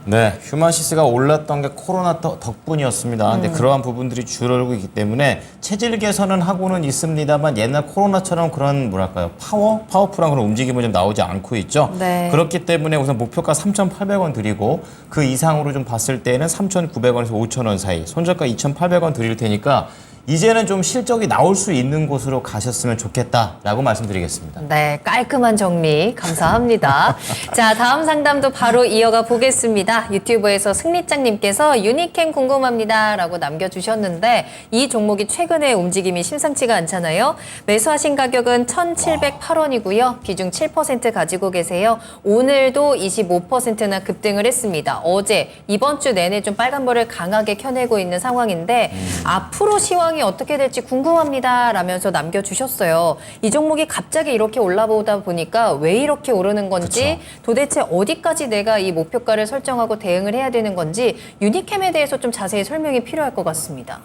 네, 휴마시스가 올랐던 게 코로나 덕분이었습니다. 근데 그러한 부분들이 줄어들고 있기 때문에 체질 개선은 하고는 있습니다만 옛날 코로나처럼 그런 뭐랄까요 파워풀한 그런 움직임은 좀 나오지 않고 있죠. 네. 그렇기 때문에 우선 목표가 3,800원 드리고 그 이상으로 좀 봤을 때는 3,900원에서 5,000원 사이, 손절가 2,800원 드릴 테니까 이제는 좀 실적이 나올 수 있는 곳으로 가셨으면 좋겠다라고 말씀드리겠습니다. 네, 깔끔한 정리 감사합니다. 자, 다음 상담도 바로 이어가 보겠습니다. 유튜브에서 승리짱님께서 유니캠 궁금합니다라고 남겨주셨는데 이 종목이 최근에 움직임이 심상치가 않잖아요. 매수하신 가격은 1,708원이고요. 비중 7% 가지고 계세요. 오늘도 25%나 급등을 했습니다. 어제 이번 주 내내 좀 빨간불을 강하게 켜내고 있는 상황인데 앞으로 시황이 어떻게 될지 궁금합니다 라면서 남겨주셨어요. 이 종목이 갑자기 이렇게 올라보다 보니까 왜 이렇게 오르는 건지 도대체 어디까지 내가 이 목표가를 설정하고 대응을 해야 되는 건지 유니캠에 대해서 좀 자세히 설명이 필요할 것 같습니다.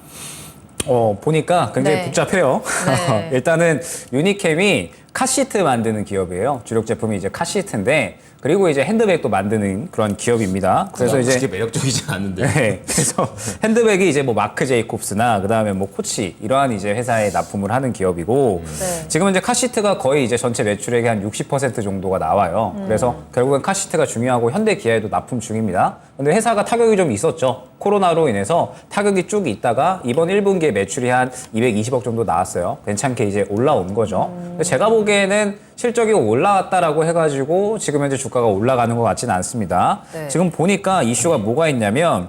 보니까 굉장히 네. 복잡해요. 네. 일단은 유니캠이 카시트 만드는 기업이에요. 주력 제품이 이제 카시트인데 그리고 이제 핸드백도 만드는 그런 기업입니다. 그래서 이제 그게 매력적이지 않은데. 네, 그래서 핸드백이 이제 뭐 마크 제이콥스나 그다음에 뭐 코치 이러한 이제 회사에 납품을 하는 기업이고 네. 지금은 이제 카시트가 거의 이제 전체 매출액의 한 60% 정도가 나와요. 그래서 결국엔 카시트가 중요하고 현대 기아에도 납품 중입니다. 근데 회사가 타격이 좀 있었죠. 코로나로 인해서 타격이 쭉 있다가 이번 1분기에 매출이 한 220억 정도 나왔어요. 괜찮게 이제 올라온 거죠. 근데 제가 보기에는 실적이 올라왔다라고 해가지고 지금 현재 주가가 올라가는 것 같지는 않습니다. 네. 지금 보니까 이슈가 뭐가 있냐면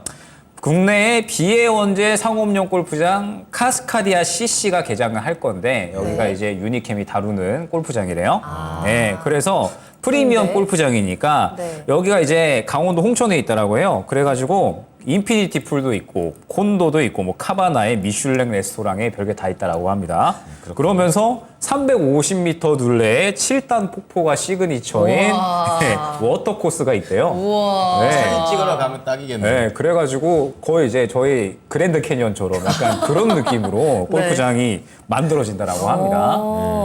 국내에 비해원제 상업용 골프장 카스카디아 CC가 개장을 할 건데 여기가 네. 이제 유니캠이 다루는 골프장이래요. 네, 그래서 프리미엄 네. 골프장이니까 네. 여기가 이제 강원도 홍천에 있다라고 해요. 그래가지고 인피니티 풀도 있고 콘도도 있고 뭐 카바나에 미슐랭 레스토랑에 별게 다 있다라고 합니다. 그러면서 350m 둘레의 7단 폭포가 시그니처인 우와. 네, 워터 코스가 있대요. 우와. 네. 사진 찍으러 가면 딱이겠네요. 네, 그래가지고 거의 이제 저희 그랜드 캐니언처럼 약간 그런 느낌으로 골프장이 만들어진다라고 합니다.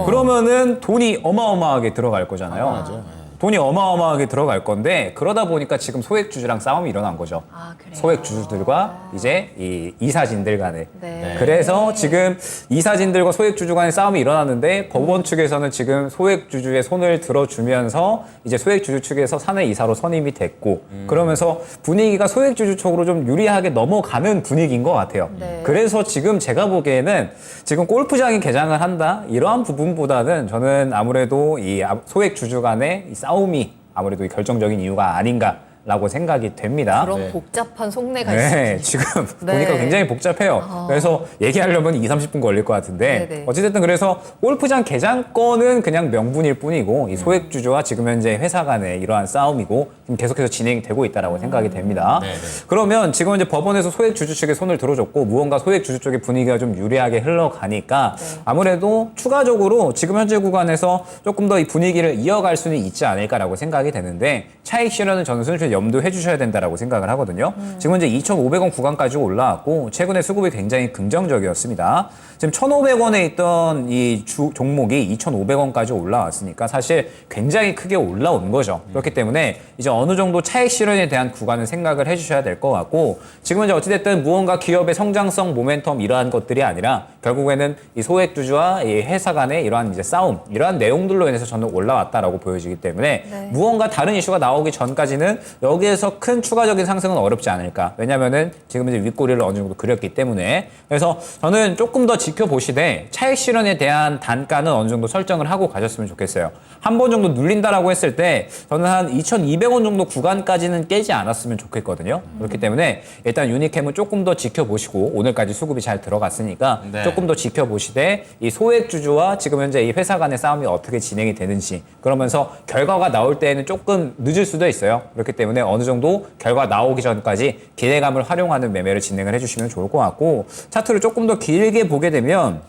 그러면은 돈이 어마어마하게 들어갈 거잖아요. 돈이 어마어마하게 들어갈 건데 그러다 보니까 지금 소액주주랑 싸움이 일어난 거죠. 아, 그래요? 소액주주들과 이제 이 이사진들 간에. 네. 그래서 지금 이사진들과 소액주주 간의 싸움이 일어났는데 법원 측에서는 지금 소액주주의 손을 들어주면서 이제 소액주주 측에서 사내 이사로 선임이 됐고 그러면서 분위기가 소액주주 쪽으로 좀 유리하게 넘어가는 분위기인 것 같아요. 네. 그래서 지금 제가 보기에는 지금 골프장이 개장을 한다 이러한 부분보다는 저는 아무래도 이 소액주주 간의 이 싸움이 아무래도 이 결정적인 이유가 아닌가라고 생각이 됩니다. 그런 복잡한 속내가 네, 있습니다. 지금 네. 보니까 굉장히 복잡해요. 그래서 얘기하려면 2-30분 걸릴 것 같은데 네네. 어찌됐든 그래서 골프장 개장권은 그냥 명분일 뿐이고 이 소액주주와 지금 현재 회사 간의 이러한 싸움이고 지금 계속해서 진행되고 있다라고 생각이 됩니다. 그러면 지금 이제 법원에서 소액주주 측에 손을 들어줬고 무언가 소액주주 쪽의 분위기가 좀 유리하게 흘러가니까 아무래도 추가적으로 지금 현재 구간에서 조금 더 이 분위기를 이어갈 수는 있지 않을까라고 생각이 되는데 차익 실현은 저는 순수히 염두해 주셔야 된다라고 생각을 하거든요. 지금 현재 2,500원 구간까지 올라왔고 최근에 수급이 굉장히 긍정적이었습니다. 지금 1,500원에 있던 이 종목이 2,500원까지 올라왔으니까 사실 굉장히 크게 올라온 거죠. 그렇기 때문에 이제 어느 정도 차익 실현에 대한 구간은 생각을 해주셔야 될 것 같고 지금은 이제 어찌됐든 무언가 기업의 성장성, 모멘텀 이러한 것들이 아니라 결국에는 이 소액주주와 이 회사 간의 이러한 이제 싸움, 이러한 내용들로 인해서 저는 올라왔다라고 보여지기 때문에 네. 무언가 다른 이슈가 나오기 전까지는 여기에서 큰 추가적인 상승은 어렵지 않을까. 왜냐면은 지금 이제 윗꼬리를 어느 정도 그렸기 때문에. 그래서 저는 조금 더 지켜보시되 차익 실현에 대한 단가는 어느 정도 설정을 하고 가셨으면 좋겠어요. 한 번 정도 눌린다라고 했을 때 저는 한 2,200원 정도 구간까지는 깨지 않았으면 좋겠거든요. 그렇기 때문에 일단 유니캠은 조금 더 지켜보시고 오늘까지 수급이 잘 들어갔으니까 네. 조금 더 지켜보시되 이 소액주주와 지금 현재 이 회사 간의 싸움이 어떻게 진행이 되는지 그러면서 결과가 나올 때에는 조금 늦을 수도 있어요. 그렇기 때문에 어느 정도 결과 나오기 전까지 기대감을 활용하는 매매를 진행을 해주시면 좋을 것 같고 차트를 조금 더 길게 보게 되면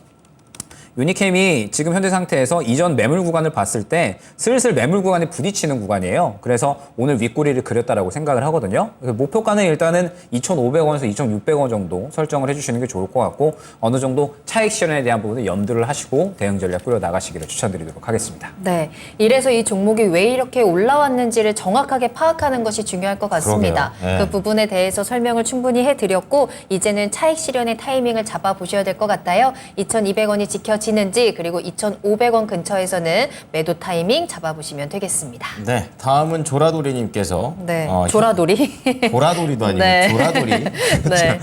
유니캠이 지금 현재 상태에서 이전 매물 구간을 봤을 때 슬슬 매물 구간에 부딪히는 구간이에요. 그래서 오늘 윗꼬리를 그렸다라고 생각을 하거든요. 그래서 목표가는 일단은 2,500원에서 2,600원 정도 설정을 해주시는 게 좋을 것 같고 어느 정도 차익 실현에 대한 부분을 염두를 하시고 대응 전략 꾸려 나가시기를 추천드리도록 하겠습니다. 네. 이래서 이 종목이 왜 이렇게 올라왔는지를 정확하게 파악하는 것이 중요할 것 같습니다. 그러게요. 네. 그 부분에 대해서 설명을 충분히 해드렸고 이제는 차익 실현의 타이밍을 잡아보셔야 될 것 같아요. 2,200원이 지켜지는지 그리고 2,500원 근처에서는 매도 타이밍 잡아보시면 되겠습니다. 네, 다음은 조라돌이님께서 네. 조라돌이. 조라돌이도 아니고 네. 조라돌이. 네.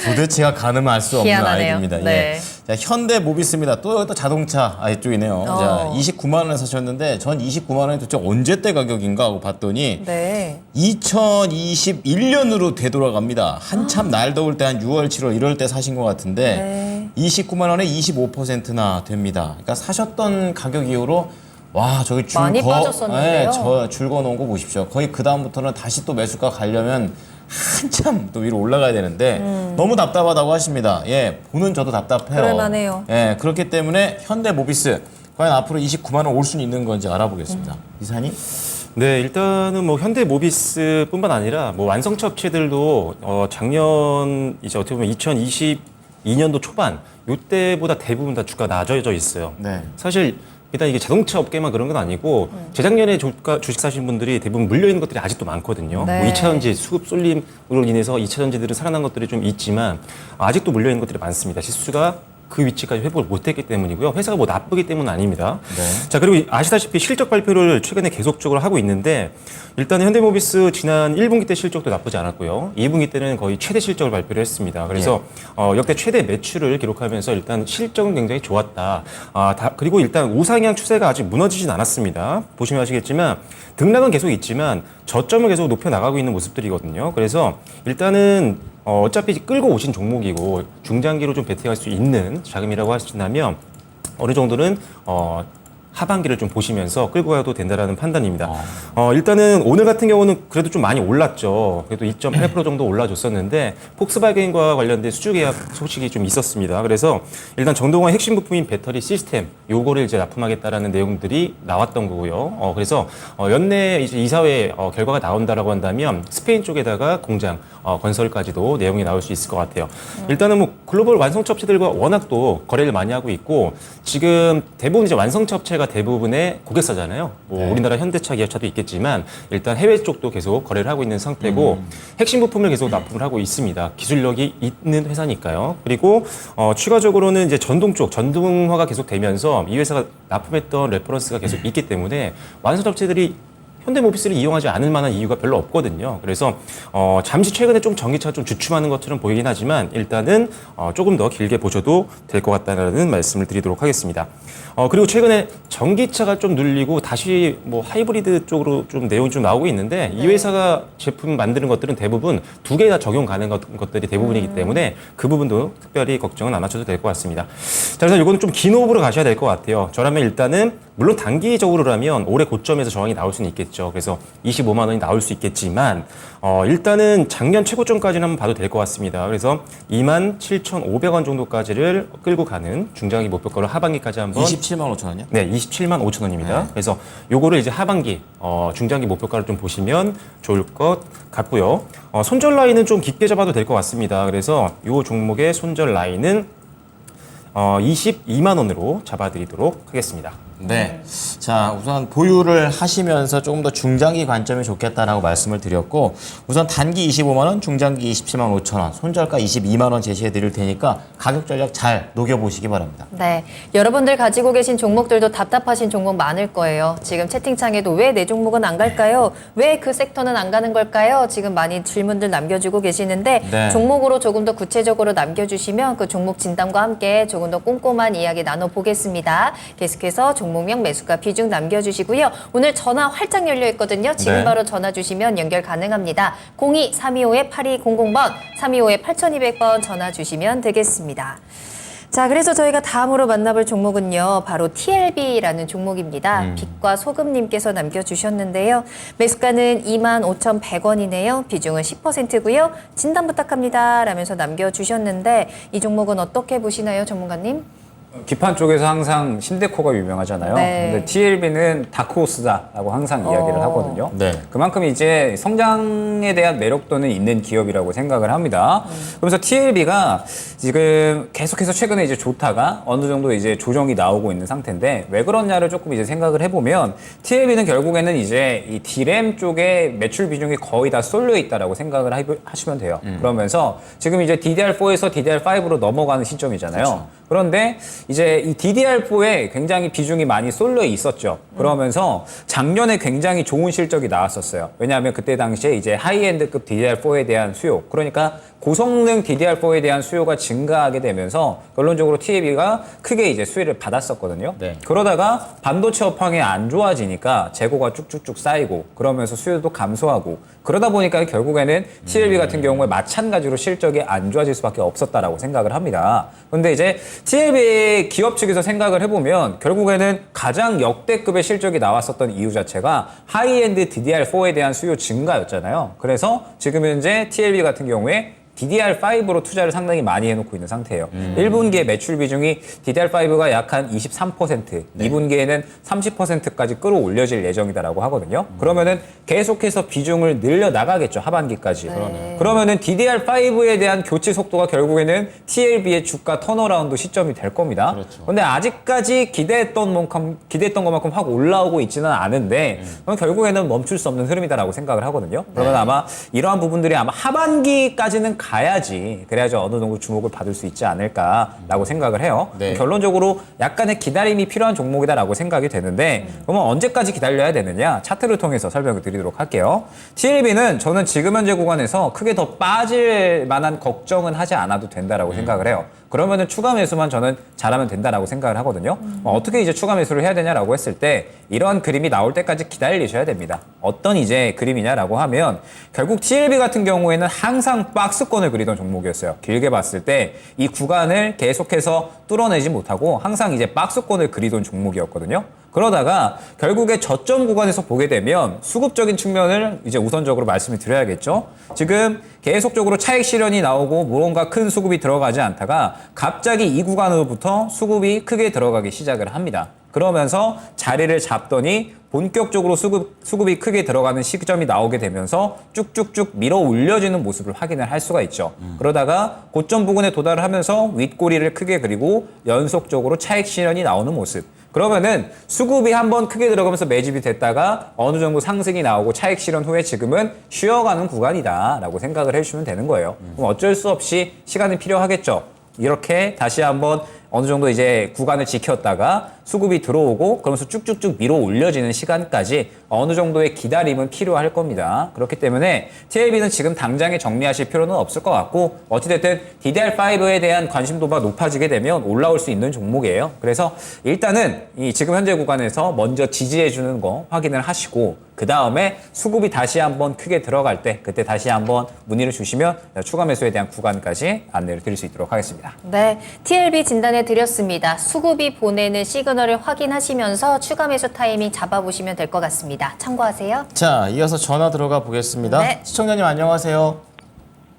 도대체가 가늠을 알 수 없는 희한하네요. 아이디입니다. 네. 예. 자, 현대 모비스입니다. 또 자동차 이쪽이네요. 자, 29만 원에 사셨는데 전 29만 원이 도대체 언제 때 가격인가 하고 봤더니 네. 2021년으로 되돌아갑니다. 한참 날 더울 때 한 6월, 7월 이럴 때 사신 것 같은데 네. 29만 원에 25%나 됩니다. 그러니까 사셨던 가격 이후로 와 저기 줄 많이 빠졌었는데요. 네, 저 줄 거놓은 거 보십시오. 거의 그 다음부터는 다시 또 매수가 가려면 한참 또 위로 올라가야 되는데 너무 답답하다고 하십니다. 예, 보는 저도 답답해요. 그럴만해요. 예, 그렇기 때문에 현대 모비스 과연 앞으로 29만 원 올 수 있는 건지 알아보겠습니다. 이사님? 네, 일단은 뭐 현대 모비스뿐만 아니라 뭐 완성차 업체들도 작년 이제 어떻게 보면 2022년도 초반 요때보다 대부분 다 주가가 낮아져 있어요. 네. 사실 일단 이게 자동차 업계만 그런 건 아니고 재작년에 주식 사신 분들이 대부분 물려 있는 것들이 아직도 많거든요. 네. 뭐 2차 전지 수급 쏠림으로 인해서 2차 전지들은 살아난 것들이 좀 있지만 아직도 물려 있는 것들이 많습니다. 지수가 그 위치까지 회복을 못했기 때문이고요. 회사가 뭐 나쁘기 때문은 아닙니다. 네. 자, 그리고 아시다시피 실적 발표를 최근에 계속적으로 하고 있는데 일단 현대모비스 지난 1분기 때 실적도 나쁘지 않았고요. 2분기 때는 거의 최대 실적을 발표를 했습니다. 그래서 역대 최대 매출을 기록하면서 일단 실적은 굉장히 좋았다. 그리고 일단 우상향 추세가 아직 무너지진 않았습니다. 보시면 아시겠지만 등락은 계속 있지만 저점을 계속 높여 나가고 있는 모습들이거든요. 그래서 일단은 어차피 끌고 오신 종목이고 중장기로 좀 베팅할 수 있는 자금이라고 하신다면 어느 정도는 하반기를 좀 보시면서 끌고 가도 된다라는 판단입니다. 일단은 오늘 같은 경우는 그래도 좀 많이 올랐죠. 그래도 2.8% 정도 올라줬었는데 폭스바겐과 관련된 수주 계약 소식이 좀 있었습니다. 그래서 일단 정동화의 핵심 부품인 배터리 시스템 요거를 이제 납품하겠다라는 내용들이 나왔던 거고요. 그래서 연내 이제 이사회 결과가 나온다라고 한다면 스페인 쪽에다가 공장 건설까지도 내용이 나올 수 있을 것 같아요. 일단은 뭐 글로벌 완성차 업체들과 워낙 또 거래를 많이 하고 있고 지금 대부분 이제 완성차 업체가 대부분의 고객사잖아요. 뭐 우리나라 현대차, 기아차도 있겠지만 일단 해외 쪽도 계속 거래를 하고 있는 상태고 핵심 부품을 계속 납품을 하고 있습니다. 기술력이 있는 회사니까요. 그리고 추가적으로는 이제 전동화가 계속 되면서 이 회사가 납품했던 레퍼런스가 계속 있기 때문에 완성차 업체들이 현대모비스를 이용하지 않을 만한 이유가 별로 없거든요. 그래서 잠시 최근에 좀 전기차가 좀 주춤하는 것처럼 보이긴 하지만 일단은 조금 더 길게 보셔도 될 것 같다는 말씀을 드리도록 하겠습니다. 그리고 최근에 전기차가 좀 눌리고 다시 뭐 하이브리드 쪽으로 좀 내용이 좀 나오고 있는데 이 회사가 제품 만드는 것들은 대부분 두 개 다 적용 가능한 것들이 대부분이기 때문에 그 부분도 특별히 걱정은 안 하셔도 될 것 같습니다. 자, 그래서 이거는 좀 긴 호흡으로 가셔야 될 것 같아요. 저라면 일단은 물론 단기적으로라면 올해 고점에서 저항이 나올 수는 있겠죠. 그래서 25만 원이 나올 수 있겠지만 일단은 작년 최고점까지는 한번 봐도 될 것 같습니다. 그래서 27,500원 정도까지를 끌고 가는 중장기 목표가로 하반기까지 한번 27만 5천 원이요? 네, 27만 5천 원입니다. 그래서 요거를 이제 하반기 중장기 목표가를 좀 보시면 좋을 것 같고요. 손절 라인은 좀 깊게 잡아도 될 것 같습니다. 그래서 요 종목의 손절 라인은 22만 원으로 잡아드리도록 하겠습니다. 네. 자, 우선 보유를 하시면서 조금 더 중장기 관점이 좋겠다라고 말씀을 드렸고, 우선 단기 25만 원, 중장기 27만 5천 원, 손절가 22만 원 제시해 드릴 테니까 가격 전략 잘 녹여보시기 바랍니다. 네, 여러분들 가지고 계신 종목들도 답답하신 종목 많을 거예요. 지금 채팅창에도 왜 내 종목은 안 갈까요? 왜 그 섹터는 안 가는 걸까요? 지금 많이 질문들 남겨주고 계시는데 네. 종목으로 조금 더 구체적으로 남겨주시면 그 종목 진단과 함께 조금 더 꼼꼼한 이야기 나눠보겠습니다. 계속해서 종목명, 매수가, 비중 남겨주시고요. 오늘 전화 활짝 열려 있거든요. 지금 네. 바로 전화 주시면 연결 가능합니다. 02-325-8200번, 325-8200번 전화 주시면 되겠습니다. 자, 그래서 저희가 다음으로 만나볼 종목은요, 바로 TLB라는 종목입니다. 빛과 소금님께서 남겨주셨는데요. 매수가는 25,100원이네요. 비중은 10%고요. 진단 부탁합니다. 라면서 남겨주셨는데, 이 종목은 어떻게 보시나요, 전문가님? 기판 쪽에서 항상 신데코가 유명하잖아요. 네. 근데 TLB는 다크호스다라고 항상 이야기를 하거든요. 네. 그만큼 이제 성장에 대한 매력도는 있는 기업이라고 생각을 합니다. 그러면서 TLB가 지금 계속해서 최근에 이제 좋다가 어느 정도 이제 조정이 나오고 있는 상태인데 왜 그러냐를 조금 이제 생각을 해보면 TLB는 결국에는 이제 이 D램 쪽에 매출 비중이 거의 다 쏠려 있다라고 생각을 하시면 돼요. 그러면서 지금 이제 DDR4에서 DDR5로 넘어가는 시점이잖아요. 그런데 이제 이 DDR4에 굉장히 비중이 많이 쏠려 있었죠. 그러면서 작년에 굉장히 좋은 실적이 나왔었어요. 왜냐하면 그때 당시에 이제 하이엔드급 DDR4에 대한 수요, 그러니까 고성능 DDR4에 대한 수요가 증가하게 되면서 결론적으로 TLB가 크게 이제 수혜를 받았었거든요. 네. 그러다가 반도체 업황이 안 좋아지니까 재고가 쭉쭉쭉 쌓이고 그러면서 수요도 감소하고 그러다 보니까 결국에는 TLB 같은 경우에 마찬가지로 실적이 안 좋아질 수밖에 없었다라고 생각을 합니다. 근데 이제 TLB 기업 측에서 생각을 해보면 결국에는 가장 역대급의 실적이 나왔었던 이유 자체가 하이엔드 DDR4에 대한 수요 증가였잖아요. 그래서 지금 현재 TLB 같은 경우에 DDR5로 투자를 상당히 많이 해놓고 있는 상태예요. 1분기에 매출 비중이 DDR5가 약 한 23%, 2분기에는 30%까지 끌어올려질 예정이다라고 하거든요. 그러면은 계속해서 비중을 늘려나가겠죠, 하반기까지. 그러면은 DDR5에 대한 교체 속도가 결국에는 TLB의 주가 턴어라운드 시점이 될 겁니다. 그렇죠. 근데 아직까지 기대했던 것만큼 확 올라오고 있지는 않은데 그럼 결국에는 멈출 수 없는 흐름이다라고 생각을 하거든요. 그러면 아마 이러한 부분들이 아마 하반기까지는 가야지 그래야지 어느 정도 주목을 받을 수 있지 않을까라고 생각을 해요. 네. 결론적으로 약간의 기다림이 필요한 종목이다라고 생각이 되는데 그러면 언제까지 기다려야 되느냐 차트를 통해서 설명을 드리도록 할게요. TLB는 저는 지금 현재 구간에서 크게 더 빠질 만한 걱정은 하지 않아도 된다라고 생각을 해요. 그러면은 추가 매수만 저는 잘하면 된다라고 생각을 하거든요. 어떻게 이제 추가 매수를 해야 되냐라고 했을 때 이러한 그림이 나올 때까지 기다리셔야 됩니다. 어떤 이제 그림이냐라고 하면 결국 TLB 같은 경우에는 항상 박스권을 그리던 종목이었어요. 길게 봤을 때 이 구간을 계속해서 뚫어내지 못하고 항상 이제 박스권을 그리던 종목이었거든요. 그러다가 결국에 저점 구간에서 보게 되면 수급적인 측면을 이제 우선적으로 말씀을 드려야겠죠. 지금 계속적으로 차익 실현이 나오고 무언가 큰 수급이 들어가지 않다가 갑자기 이 구간으로부터 수급이 크게 들어가기 시작을 합니다. 그러면서 자리를 잡더니 본격적으로 수급이 크게 들어가는 시점이 나오게 되면서 쭉쭉쭉 밀어 올려지는 모습을 확인을 할 수가 있죠. 그러다가 고점 부근에 도달을 하면서 윗꼬리를 크게 그리고 연속적으로 차익 실현이 나오는 모습. 그러면은 수급이 한번 크게 들어가면서 매집이 됐다가 어느 정도 상승이 나오고 차익 실현 후에 지금은 쉬어가는 구간이다라고 생각을 해주시면 되는 거예요. 그럼 어쩔 수 없이 시간이 필요하겠죠. 이렇게 다시 한번 어느 정도 이제 구간을 지켰다가 수급이 들어오고 그러면서 쭉쭉쭉 밀어 올려지는 시간까지 어느 정도의 기다림은 필요할 겁니다. 그렇기 때문에 TLB는 지금 당장에 정리하실 필요는 없을 것 같고 어찌됐든 DDR5에 대한 관심도가 높아지게 되면 올라올 수 있는 종목이에요. 그래서 일단은 이 지금 현재 구간에서 먼저 지지해주는 거 확인을 하시고 그 다음에 수급이 다시 한번 크게 들어갈 때 그때 다시 한번 문의를 주시면 추가 매수에 대한 구간까지 안내를 드릴 수 있도록 하겠습니다. 네, TLB 진단해 드렸습니다. 수급이 보내는 시그널을 확인하시면서 추가 매수 타이밍 잡아보시면 될 것 같습니다. 참고하세요. 자, 이어서 전화 들어가 보겠습니다. 네. 시청자님 안녕하세요.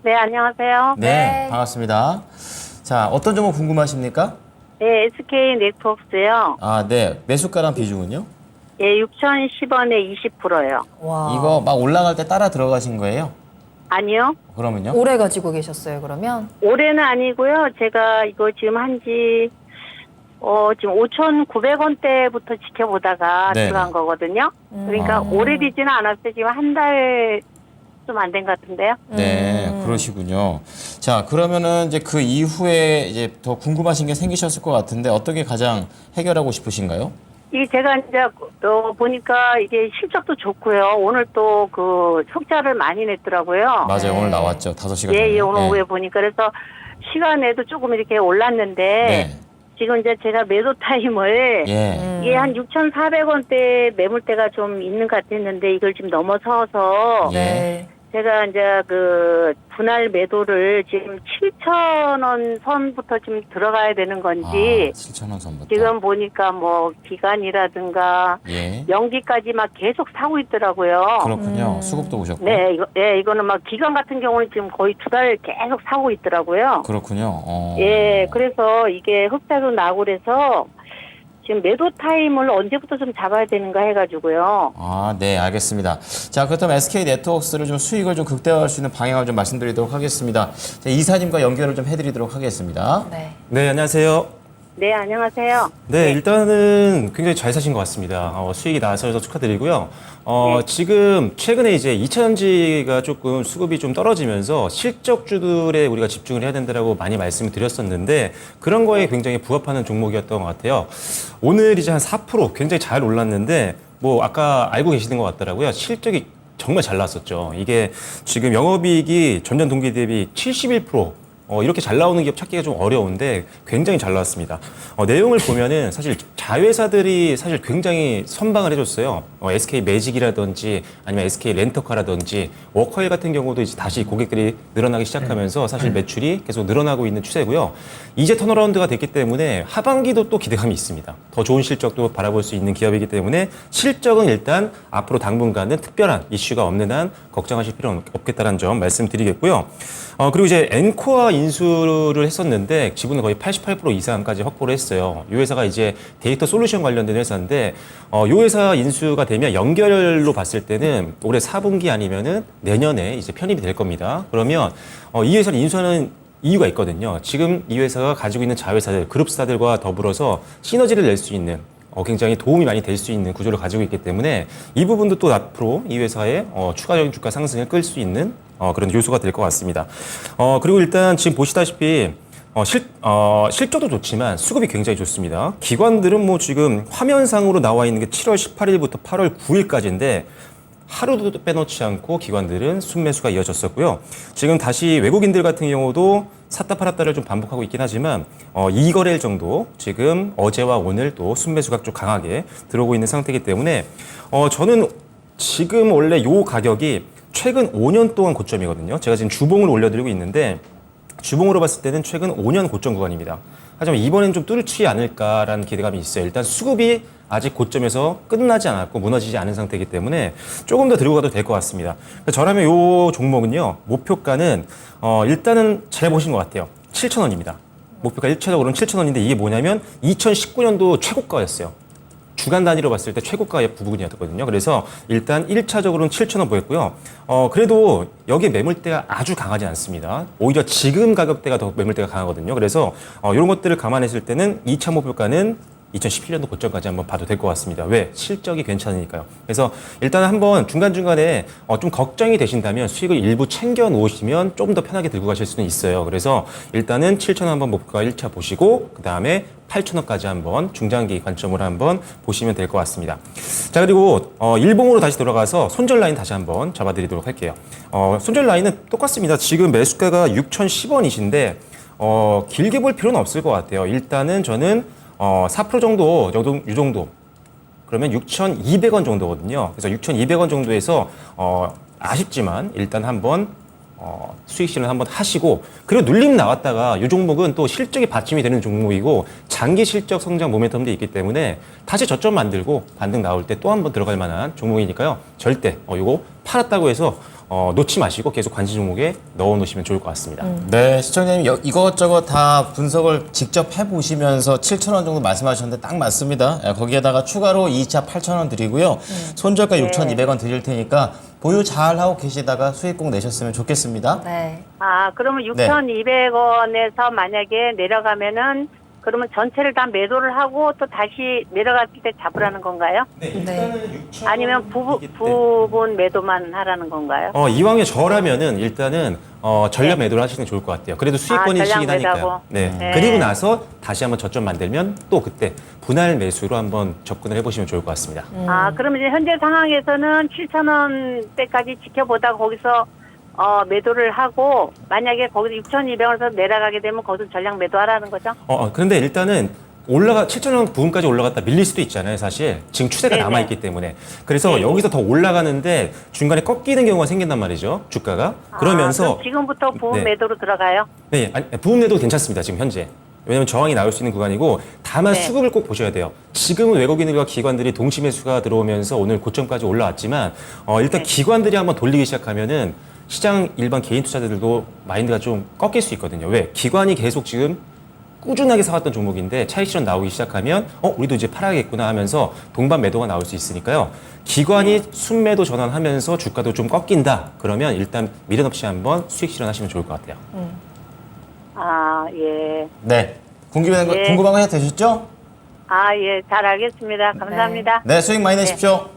네, 안녕하세요. 네. 반갑습니다. 자, 어떤 종목 궁금하십니까? 네, SK 네트워크스요. 아, 네. 매수가랑 비중은요? 예, 6,010원에 20%요. 와, 이거 막 올라갈 때 따라 들어가신 거예요? 아니요. 그러면요? 오래 가지고 계셨어요, 그러면? 올해는 아니고요. 제가 이거 지금 한지 지금 5,900원대부터 지켜보다가 네. 들어간 거거든요. 그러니까 오래되지는 않았어요. 지금 한 달 좀 안 된 것 같은데요. 네, 그러시군요. 자, 그러면은 이제 그 이후에 이제 더 궁금하신 게 생기셨을 것 같은데 어떤 게 가장 해결하고 싶으신가요? 이게 제가 이제 보니까 이게 실적도 좋고요. 오늘 또 그 흑자를 많이 냈더라고요. 맞아요. 오늘 나왔죠. 5시간 전에. 예, 오늘 오후에 보니까 그래서 시간에도 조금 이렇게 올랐는데 네. 지금 이제 제가 매도 타임을 예. 이게 한 6,400원대 매물대가 좀 있는 것 같았는데 이걸 지금 넘어서서 예. 제가 이제 그 분할 매도를 지금 7,000원 선부터 좀 들어가야 되는 건지 7,000원 선부터. 지금 보니까 뭐 기간이라든가 예. 연기까지 막 계속 사고 있더라고요. 그렇군요. 수급도 오셨고. 네, 이거는 막 기간 같은 경우는 지금 거의 2달 계속 사고 있더라고요. 그렇군요. 예, 그래서 이게 흑자도 나고 그래서 지금 매도 타임을 언제부터 좀 잡아야 되는가 해가지고요. 아, 네, 알겠습니다. 자, 그렇다면 SK 네트워크스를 좀 수익을 좀 극대화할 수 있는 방향을 좀 말씀드리도록 하겠습니다. 자, 이사님과 연결을 좀 해드리도록 하겠습니다. 네. 네, 안녕하세요. 네, 안녕하세요. 네, 일단은 굉장히 잘 사신 것 같습니다. 수익이 나셔서 축하드리고요. 지금 최근에 이제 2차전지가 조금 수급이 좀 떨어지면서 실적주들에 우리가 집중을 해야 된다라고 많이 말씀을 드렸었는데 그런 거에 굉장히 부합하는 종목이었던 것 같아요. 오늘 이제 한 4% 굉장히 잘 올랐는데 뭐 아까 알고 계시는 것 같더라고요. 실적이 정말 잘 나왔었죠. 이게 지금 영업이익이 전년 동기 대비 71% 이렇게 잘 나오는 기업 찾기가 좀 어려운데 굉장히 잘 나왔습니다. 내용을 보면은 사실 자회사들이 사실 굉장히 선방을 해줬어요. SK 매직이라든지 아니면 SK 렌터카라든지 워커힐 같은 경우도 이제 다시 고객들이 늘어나기 시작하면서 사실 매출이 계속 늘어나고 있는 추세고요. 이제 턴어라운드가 됐기 때문에 하반기도 또 기대감이 있습니다. 더 좋은 실적도 바라볼 수 있는 기업이기 때문에 실적은 일단 앞으로 당분간은 특별한 이슈가 없는 한 걱정하실 필요는 없겠다는 점 말씀드리겠고요. 그리고 이제 엔코아 인수를 했었는데 지분은 거의 88% 이상까지 확보를 했어요. 이 회사가 이제 데이터 솔루션 관련된 회사인데 이 회사 인수가 되면 연결로 봤을 때는 올해 4분기 아니면은 내년에 이제 편입이 될 겁니다. 그러면 이 회사를 인수하는 이유가 있거든요. 지금 이 회사가 가지고 있는 자회사들, 그룹사들과 더불어서 시너지를 낼 수 있는 굉장히 도움이 많이 될 수 있는 구조를 가지고 있기 때문에 이 부분도 또 앞으로 이 회사의 추가적인 주가 상승을 끌 수 있는 그런 요소가 될 것 같습니다. 그리고 일단 지금 보시다시피 실적도 좋지만 수급이 굉장히 좋습니다. 기관들은 뭐 지금 화면상으로 나와 있는 게 7월 18일부터 8월 9일까지인데 하루도 빼놓지 않고 기관들은 순매수가 이어졌었고요. 지금 다시 외국인들 같은 경우도 샀다 팔았다를 좀 반복하고 있긴 하지만 2거래일 정도 지금 어제와 오늘 또 순매수가 좀 강하게 들어오고 있는 상태이기 때문에 저는 지금 원래 요 가격이 최근 5년 동안 고점이거든요. 제가 지금 주봉을 올려드리고 있는데 주봉으로 봤을 때는 최근 5년 고점 구간입니다. 하지만 이번엔 좀 뚫지 않을까라는 기대감이 있어요. 일단 수급이 아직 고점에서 끝나지 않았고 무너지지 않은 상태이기 때문에 조금 더 들고 가도 될 것 같습니다. 저라면 이 종목은요. 목표가는 일단은 잘 보신 것 같아요. 7,000원입니다. 목표가 1차적으로는 7,000원인데 이게 뭐냐면 2019년도 최고가였어요. 주간 단위로 봤을 때 최고가의 부분이었거든요. 그래서 일단 1차적으로는 7,000원 보였고요. 그래도 여기에 매물대가 아주 강하지 않습니다. 오히려 지금 가격대가 더 매물대가 강하거든요. 그래서 이런 것들을 감안했을 때는 2차 목표가는 2017년도 고점까지 한번 봐도 될 것 같습니다. 왜? 실적이 괜찮으니까요. 그래서 일단 한번 중간중간에 좀 걱정이 되신다면 수익을 일부 챙겨 놓으시면 좀 더 편하게 들고 가실 수는 있어요. 그래서 일단은 7,000원 한번 목표가 1차 보시고 그 다음에 8,000원까지 한번 중장기 관점으로 한번 보시면 될 것 같습니다. 자, 그리고 일봉으로 다시 돌아가서 손절 라인 다시 한번 잡아드리도록 할게요. 손절 라인은 똑같습니다. 지금 매수가가 6,010원이신데 길게 볼 필요는 없을 것 같아요. 일단은 저는 4% 정도, 이 정도. 그러면 6,200원 정도거든요. 그래서 6,200원 정도에서, 아쉽지만 일단 한번, 수익 실현 한번 하시고, 그리고 눌림 나왔다가 이 종목은 또 실적이 받침이 되는 종목이고, 장기 실적 성장 모멘텀도 있기 때문에 다시 저점 만들고 반등 나올 때 또 한번 들어갈 만한 종목이니까요. 절대, 이거 팔았다고 해서, 놓지 마시고 계속 관심 종목에 넣어 놓으시면 좋을 것 같습니다. 네, 시청자님 이것저것 다 분석을 직접 해보시면서 7,000원 정도 말씀하셨는데 딱 맞습니다. 거기에다가 추가로 2차 8,000원 드리고요. 손절가 6,200원 드릴 테니까 보유 잘 하고 계시다가 수익 꼭 내셨으면 좋겠습니다. 네. 그러면 6,200원에서 만약에 내려가면은 그러면 전체를 다 매도를 하고 또 다시 내려갔을 때 잡으라는 건가요? 아니면 부분 매도만 하라는 건가요? 이왕에 저라면은 일단은 전략 매도를 하시는 게 좋을 것 같아요. 그래도 수익권이시긴 전략 하니까요. 매도하고. 네. 네. 그리고 나서 다시 한번 저점 만들면 또 그때 분할 매수로 한번 접근을 해보시면 좋을 것 같습니다. 그러면 이제 현재 상황에서는 7,000원대까지 지켜보다가 거기서 매도를 하고 만약에 거기서 6,200원에서 내려가게 되면 거기서 전략 매도하라는 거죠? 그런데 일단은 7,000원 부분까지 올라갔다 밀릴 수도 있잖아요, 사실. 지금 추세가 네네. 남아있기 때문에. 그래서 네네. 여기서 더 올라가는데 중간에 꺾이는 경우가 생긴단 말이죠, 주가가. 그러면서. 그럼 지금부터 부분 네. 매도로 들어가요? 네, 부분 내도 괜찮습니다, 지금 현재. 왜냐하면 저항이 나올 수 있는 구간이고 다만 네. 수급을 꼭 보셔야 돼요. 지금은 외국인들과 기관들이 동시 매수가 들어오면서 오늘 고점까지 올라왔지만 일단 네. 기관들이 한번 돌리기 시작하면은 시장 일반 개인 투자자들도 마인드가 좀 꺾일 수 있거든요. 왜? 기관이 계속 지금 꾸준하게 사왔던 종목인데 차익 실현 나오기 시작하면 우리도 이제 팔아야겠구나 하면서 동반 매도가 나올 수 있으니까요. 기관이 순매도 전환하면서 주가도 좀 꺾인다. 그러면 일단 미련 없이 한번 수익 실현하시면 좋을 것 같아요. 예. 네. 궁금한 거, 예. 궁금한 거 해주셨죠? 예. 잘 알겠습니다. 감사합니다. 네, 수익 많이 내십시오.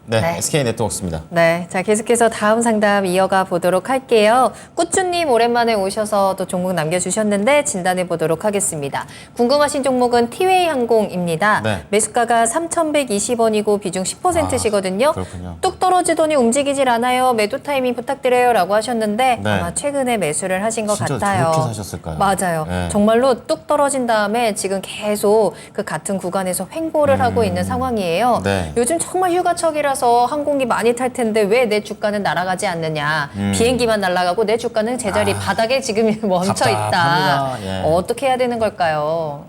네, 네. SK 네트워크입니다. 네, 자 계속해서 다음 상담 이어가 보도록 할게요. 꾸쭈님 오랜만에 오셔서 또 종목 남겨주셨는데 진단해 보도록 하겠습니다. 궁금하신 종목은 티웨이 항공입니다. 네. 매수가가 3,120원이고 비중 10%시거든요. 그렇군요. 뚝 떨어지더니 움직이질 않아요. 매도 타이밍 부탁드려요라고 하셨는데 네. 아마 최근에 매수를 하신 것 진짜 같아요. 저렇게 사셨을까요? 맞아요. 네. 정말로 뚝 떨어진 다음에 지금 계속 그 같은 구간에서 횡보를 하고 있는 상황이에요. 네. 요즘 정말 휴가철이라서 항공기 많이 탈 텐데 왜 내 주가는 날아가지 않느냐. 비행기만 날아가고 내 주가는 제자리 바닥에 지금 멈춰 있다. 답답합니다. 예. 어떻게 해야 되는 걸까요?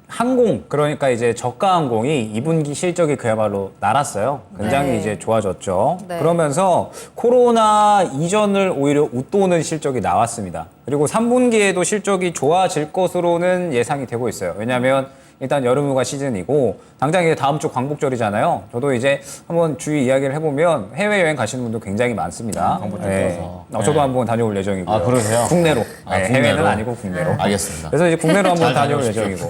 항공, 그러니까 이제 저가 항공이 2분기 실적이 그야말로 날았어요. 굉장히 네. 이제 좋아졌죠. 네. 그러면서 코로나 이전을 오히려 웃도는 실적이 나왔습니다. 그리고 3분기에도 실적이 좋아질 것으로는 예상이 되고 있어요. 왜냐하면 일단 여름휴가 시즌이고 당장 이제 다음 주 광복절이잖아요. 저도 이제 한번 주위 이야기를 해보면 해외여행 가시는 분도 굉장히 많습니다. 광복절 네. 껴서. 저도 네. 한번 다녀올 예정이고요. 아, 그러세요? 국내로. 아, 네, 국내로? 해외는 아니고 국내로. 알겠습니다. 그래서 이제 국내로 한번 잘 다녀올 다녀오십시오. 예정이고.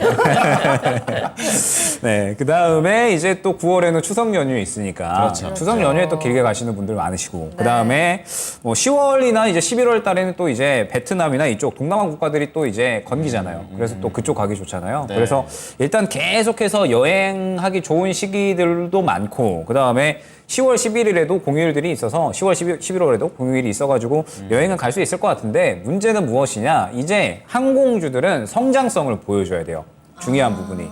네, 그 다음에 이제 또 9월에는 추석 연휴 있으니까. 그렇죠. 추석 연휴에 또 길게 가시는 분들 많으시고. 그 다음에 뭐 10월이나 이제 11월 달에는 또 이제 베트남이나 이쪽 동남아 국가들이 또 이제 건기잖아요. 그래서 또 그쪽 가기 좋잖아요. 네. 그래서 일단 계속해서 여행하기 좋은 시기들도 많고, 그 다음에 10월 11일에도 공휴일들이 있어서 10월 11월에도 공휴일이 있어가지고 여행은 갈 수 있을 것 같은데 문제는 무엇이냐? 이제 항공주들은 성장성을 보여줘야 돼요. 중요한 부분이.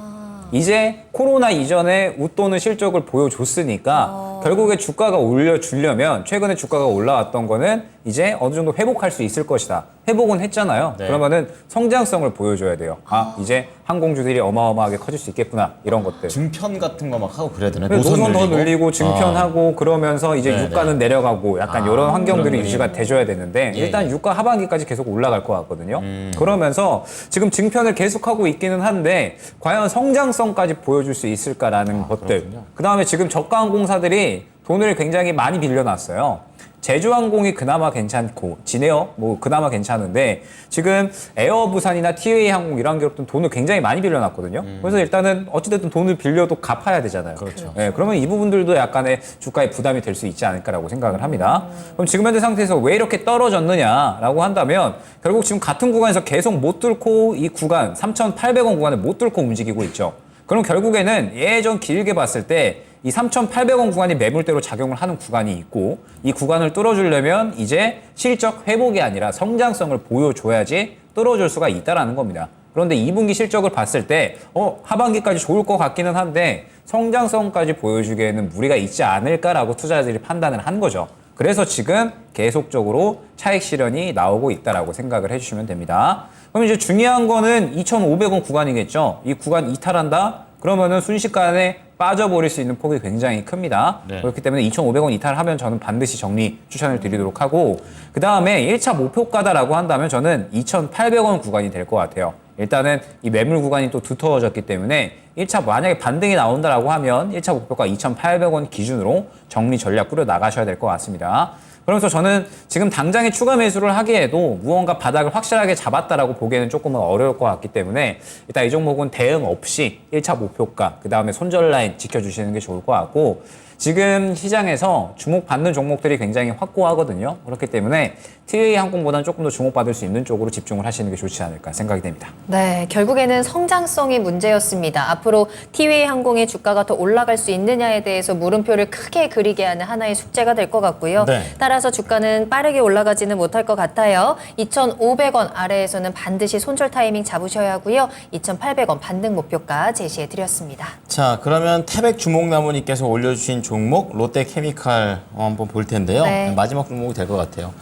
이제 코로나 이전에 웃도는 실적을 보여줬으니까 결국에 주가가 올려주려면 최근에 주가가 올라왔던 거는 이제 어느 정도 회복할 수 있을 것이다. 회복은 했잖아요. 네. 그러면은 성장성을 보여줘야 돼요. 이제 항공주들이 어마어마하게 커질 수 있겠구나. 이런 것들. 증편 같은 거 막 하고 그래야 되나? 노선 더 늘리고 증편하고 그러면서 이제 네, 유가는 내려가고 약간 이런 환경들이 그런 유지가 돼줘야 되는데 예, 일단 예. 유가 하반기까지 계속 올라갈 것 같거든요. 그러면서 지금 증편을 계속하고 있기는 한데 과연 성장성까지 보여줄 수 있을까라는 것들. 그렇군요. 그다음에 지금 저가 항공사들이 돈을 굉장히 많이 빌려놨어요. 제주항공이 그나마 괜찮고 진에어 뭐 그나마 괜찮은데 지금 에어부산이나 티웨이 항공 이런 기업들은 돈을 굉장히 많이 빌려놨거든요. 그래서 일단은 어찌됐든 돈을 빌려도 갚아야 되잖아요. 그렇죠. 네, 그러면 이 부분들도 약간의 주가에 부담이 될 수 있지 않을까라고 생각을 합니다. 그럼 지금 현재 상태에서 왜 이렇게 떨어졌느냐라고 한다면 결국 지금 같은 구간에서 계속 못 뚫고 이 구간 3,800원 구간을 못 뚫고 움직이고 있죠. 그럼 결국에는 예전 길게 봤을 때 이 3,800원 구간이 매물대로 작용을 하는 구간이 있고 이 구간을 뚫어주려면 이제 실적 회복이 아니라 성장성을 보여줘야지 뚫어줄 수가 있다라는 겁니다. 그런데 2분기 실적을 봤을 때 하반기까지 좋을 것 같기는 한데 성장성까지 보여주기에는 무리가 있지 않을까라고 투자자들이 판단을 한 거죠. 그래서 지금 계속적으로 차익 실현이 나오고 있다라고 생각을 해주시면 됩니다. 그럼 이제 중요한 거는 2,500원 구간이겠죠. 이 구간 이탈한다? 그러면은 순식간에 빠져버릴 수 있는 폭이 굉장히 큽니다. 네. 그렇기 때문에 2,500원 이탈하면 저는 반드시 정리 추천을 드리도록 하고 그 다음에 1차 목표가다라고 한다면 저는 2,800원 구간이 될 것 같아요. 일단은 이 매물 구간이 또 두터워졌기 때문에 1차 만약에 반등이 나온다라고 하면 1차 목표가 2,800원 기준으로 정리 전략 꾸려 나가셔야 될 것 같습니다. 그러면서 저는 지금 당장에 추가 매수를 하기에도 무언가 바닥을 확실하게 잡았다라고 보기에는 조금은 어려울 것 같기 때문에 일단 이 종목은 대응 없이 1차 목표가, 그 다음에 손절 라인 지켜주시는 게 좋을 것 같고, 지금 시장에서 주목받는 종목들이 굉장히 확고하거든요. 그렇기 때문에 TA항공보다는 조금 더 주목받을 수 있는 쪽으로 집중을 하시는 게 좋지 않을까 생각이 됩니다. 네, 결국에는 성장성이 문제였습니다. 앞으로 티웨이항공의 주가가 더 올라갈 수 있느냐에 대해서 물음표를 크게 그리게 하는 하나의 숙제가 될 것 같고요. 네. 따라서 주가는 빠르게 올라가지는 못할 것 같아요. 2,500원 아래에서는 반드시 손절 타이밍 잡으셔야 하고요. 2,800원 반등 목표가 제시해드렸습니다. 자, 그러면 태백 주목나무님께서 올려주신 종목 롯데케미칼 한번 볼 텐데요. 네. 마지막 종목이 될 것 같아요.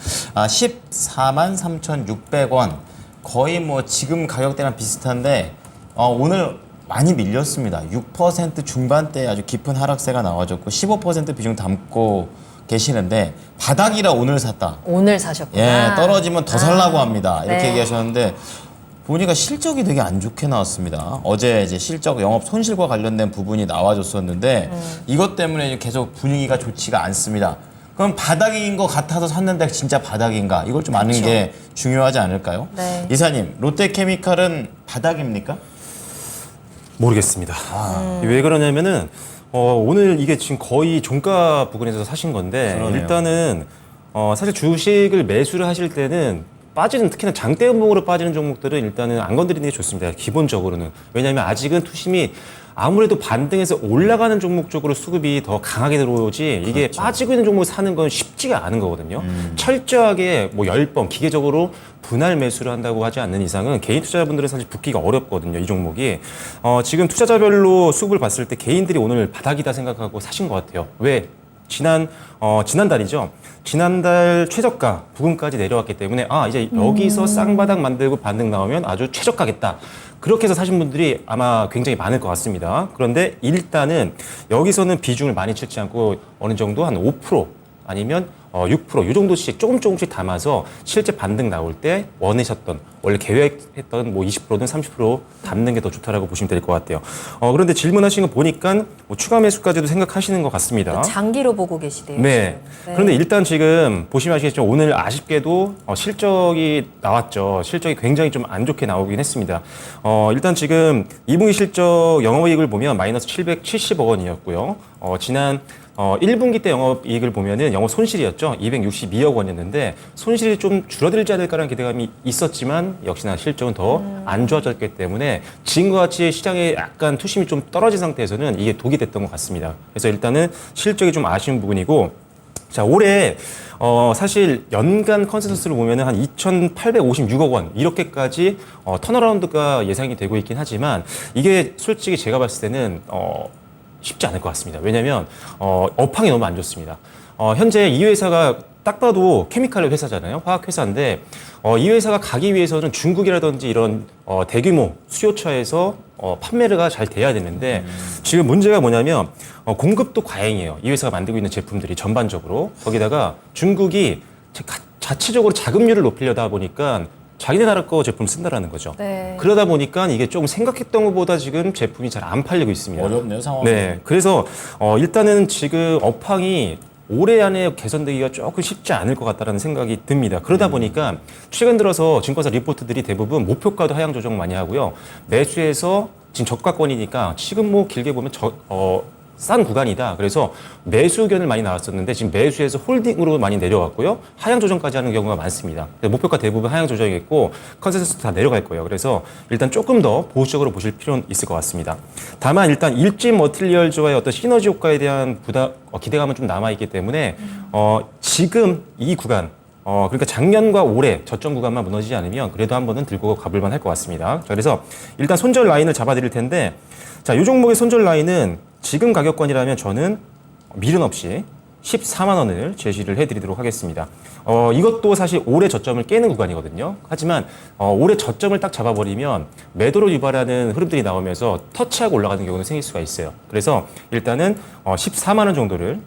143,600원. 거의 뭐 지금 가격대랑 비슷한데 오늘 많이 밀렸습니다. 6% 중반대 아주 깊은 하락세가 나와줬고 15% 비중 담고 계시는데 바닥이라 오늘 샀다. 오늘 사셨구나. 예, 떨어지면 더 살라고 합니다. 이렇게 네. 얘기하셨는데 보니까 실적이 되게 안 좋게 나왔습니다. 어제 이제 실적 영업 손실과 관련된 부분이 나와줬었는데 이것 때문에 계속 분위기가 좋지가 않습니다. 그럼 바닥인 것 같아서 샀는데 진짜 바닥인가? 이걸 좀 아는 게 중요하지 않을까요? 네. 이사님, 롯데케미칼은 바닥입니까? 모르겠습니다. 왜 그러냐면은 오늘 이게 지금 거의 종가 부근에서 사신 건데 그러네요. 일단은 사실 주식을 매수를 하실 때는 빠지는, 특히나 장대음봉으로 빠지는 종목들은 일단은 안 건드리는 게 좋습니다. 기본적으로는. 왜냐하면 아직은 투심이 아무래도 반등해서 올라가는 종목 쪽으로 수급이 더 강하게 들어오지 이게 빠지고 있는 종목을 사는 건 쉽지가 않은 거거든요. 철저하게 뭐 10번 기계적으로 분할 매수를 한다고 하지 않는 이상은 개인 투자자분들은 사실 붙기가 어렵거든요. 이 종목이. 지금 투자자별로 수급을 봤을 때 개인들이 오늘 바닥이다 생각하고 사신 것 같아요. 왜? 지난달이죠. 지난달 최저가 부근까지 내려왔기 때문에 이제 여기서 쌍바닥 만들고 반등 나오면 아주 최저가겠다. 그렇게 해서 사신 분들이 아마 굉장히 많을 것 같습니다. 그런데 일단은 여기서는 비중을 많이 치지 않고 어느 정도 한 5% 아니면 6% 이 정도씩 조금씩 담아서 실제 반등 나올 때 원하셨던 원래 계획했던 뭐 20%든 30% 담는 게 더 좋다라고 보시면 될 것 같아요. 그런데 질문하신 거 보니까 뭐 추가 매수까지도 생각하시는 것 같습니다. 장기로 보고 계시대요. 네. 그런데 일단 지금 보시면 아시겠지만 오늘 아쉽게도 실적이 나왔죠. 실적이 굉장히 좀 안 좋게 나오긴 했습니다. 일단 지금 2분기 실적 영업이익을 보면 마이너스 770억 원이었고요. 지난 1분기 때 영업이익을 보면은 영업 손실이었죠. 262억 원이었는데 손실이 좀 줄어들지 않을까라는 기대감이 있었지만 역시나 실적은 더 안 좋아졌기 때문에 지금과 같이 시장에 약간 투심이 좀 떨어진 상태에서는 이게 독이 됐던 것 같습니다. 그래서 일단은 실적이 좀 아쉬운 부분이고, 자, 올해 사실 연간 컨센서스를 보면은 한 2,856억 원 이렇게까지 턴어라운드가 예상이 되고 있긴 하지만 이게 솔직히 제가 봤을 때는 쉽지 않을 것 같습니다. 왜냐하면 업황이 너무 안 좋습니다. 현재 이 회사가 딱 봐도 케미칼 회사잖아요. 화학 회사인데 이 회사가 가기 위해서는 중국이라든지 이런 대규모 수요처에서 판매가 잘 돼야 되는데 지금 문제가 뭐냐면 공급도 과잉이에요. 이 회사가 만들고 있는 제품들이 전반적으로. 거기다가 중국이 자체적으로 자금률을 높이려다 보니까 자기네 나라 거 제품 쓴다라는 거죠. 네. 그러다 보니까 이게 조금 생각했던 것보다 지금 제품이 잘 안 팔리고 있습니다. 어렵네요, 상황이. 네. 그래서 일단은 지금 업황이 올해 안에 개선되기가 조금 쉽지 않을 것 같다는 생각이 듭니다. 그러다 보니까 최근 들어서 증권사 리포트들이 대부분 목표가도 하향 조정 많이 하고요. 매수해서 지금 저가권이니까 지금 뭐 길게 보면 싼 구간이다. 그래서 매수 의견을 많이 나왔었는데 지금 매수해서 홀딩으로 많이 내려왔고요. 하향 조정까지 하는 경우가 많습니다. 목표가 대부분 하향 조정이겠고 컨센서스도 다 내려갈 거예요. 그래서 일단 조금 더 보수적으로 보실 필요는 있을 것 같습니다. 다만 일단 일진 머티리얼즈와의 어떤 시너지 효과에 대한 기대감은 좀 남아있기 때문에 지금 이 구간 그러니까 작년과 올해 저점 구간만 무너지지 않으면 그래도 한 번은 들고 가볼만 할 것 같습니다. 자, 그래서 일단 손절 라인을 잡아드릴 텐데, 자, 이 종목의 손절 라인은 지금 가격권이라면 저는 미련 없이 14만 원을 제시를 해드리도록 하겠습니다. 이것도 사실 올해 저점을 깨는 구간이거든요. 하지만 올해 저점을 딱 잡아버리면 매도를 유발하는 흐름들이 나오면서 터치하고 올라가는 경우는 생길 수가 있어요. 그래서 일단은 14만 원 정도를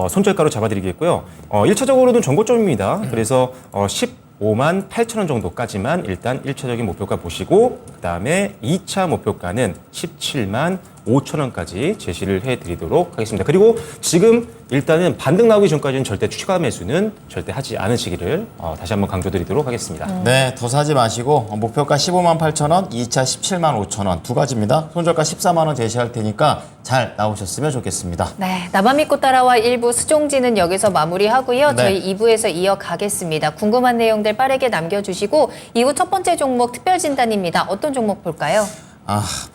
손절가로 잡아드리겠고요. 1차적으로는 전고점입니다. 그래서 15만 8천 원 정도까지만 일단 1차적인 목표가 보시고, 그 다음에 2차 목표가는 17만 5,000원까지 제시를 해드리도록 하겠습니다. 그리고 지금 일단은 반등 나오기 전까지는 절대 추가 매수는 절대 하지 않으시기를 다시 한번 강조드리도록 하겠습니다. 네, 더 사지 마시고 목표가 15만 8천 원, 2차 17만 5천 원 두 가지입니다. 손절가 14만 원 제시할 테니까 잘 나오셨으면 좋겠습니다. 네, 나만 믿고 따라와 1부 수종지는 여기서 마무리하고요. 네. 저희 2부에서 이어가겠습니다. 궁금한 내용들 빠르게 남겨주시고 2부 첫 번째 종목 특별 진단입니다. 어떤 종목 볼까요?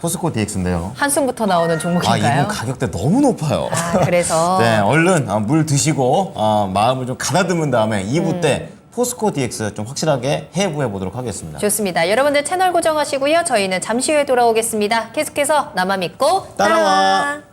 포스코 DX인데요. 한숨부터 나오는 종목인가요? 이분 가격대 너무 높아요. 그래서 네, 얼른 물 드시고 마음을 좀 가다듬은 다음에 2부 때 포스코 DX 좀 확실하게 해부해 보도록 하겠습니다. 좋습니다. 여러분들 채널 고정하시고요. 저희는 잠시 후에 돌아오겠습니다. 계속해서 나만 믿고 따라와.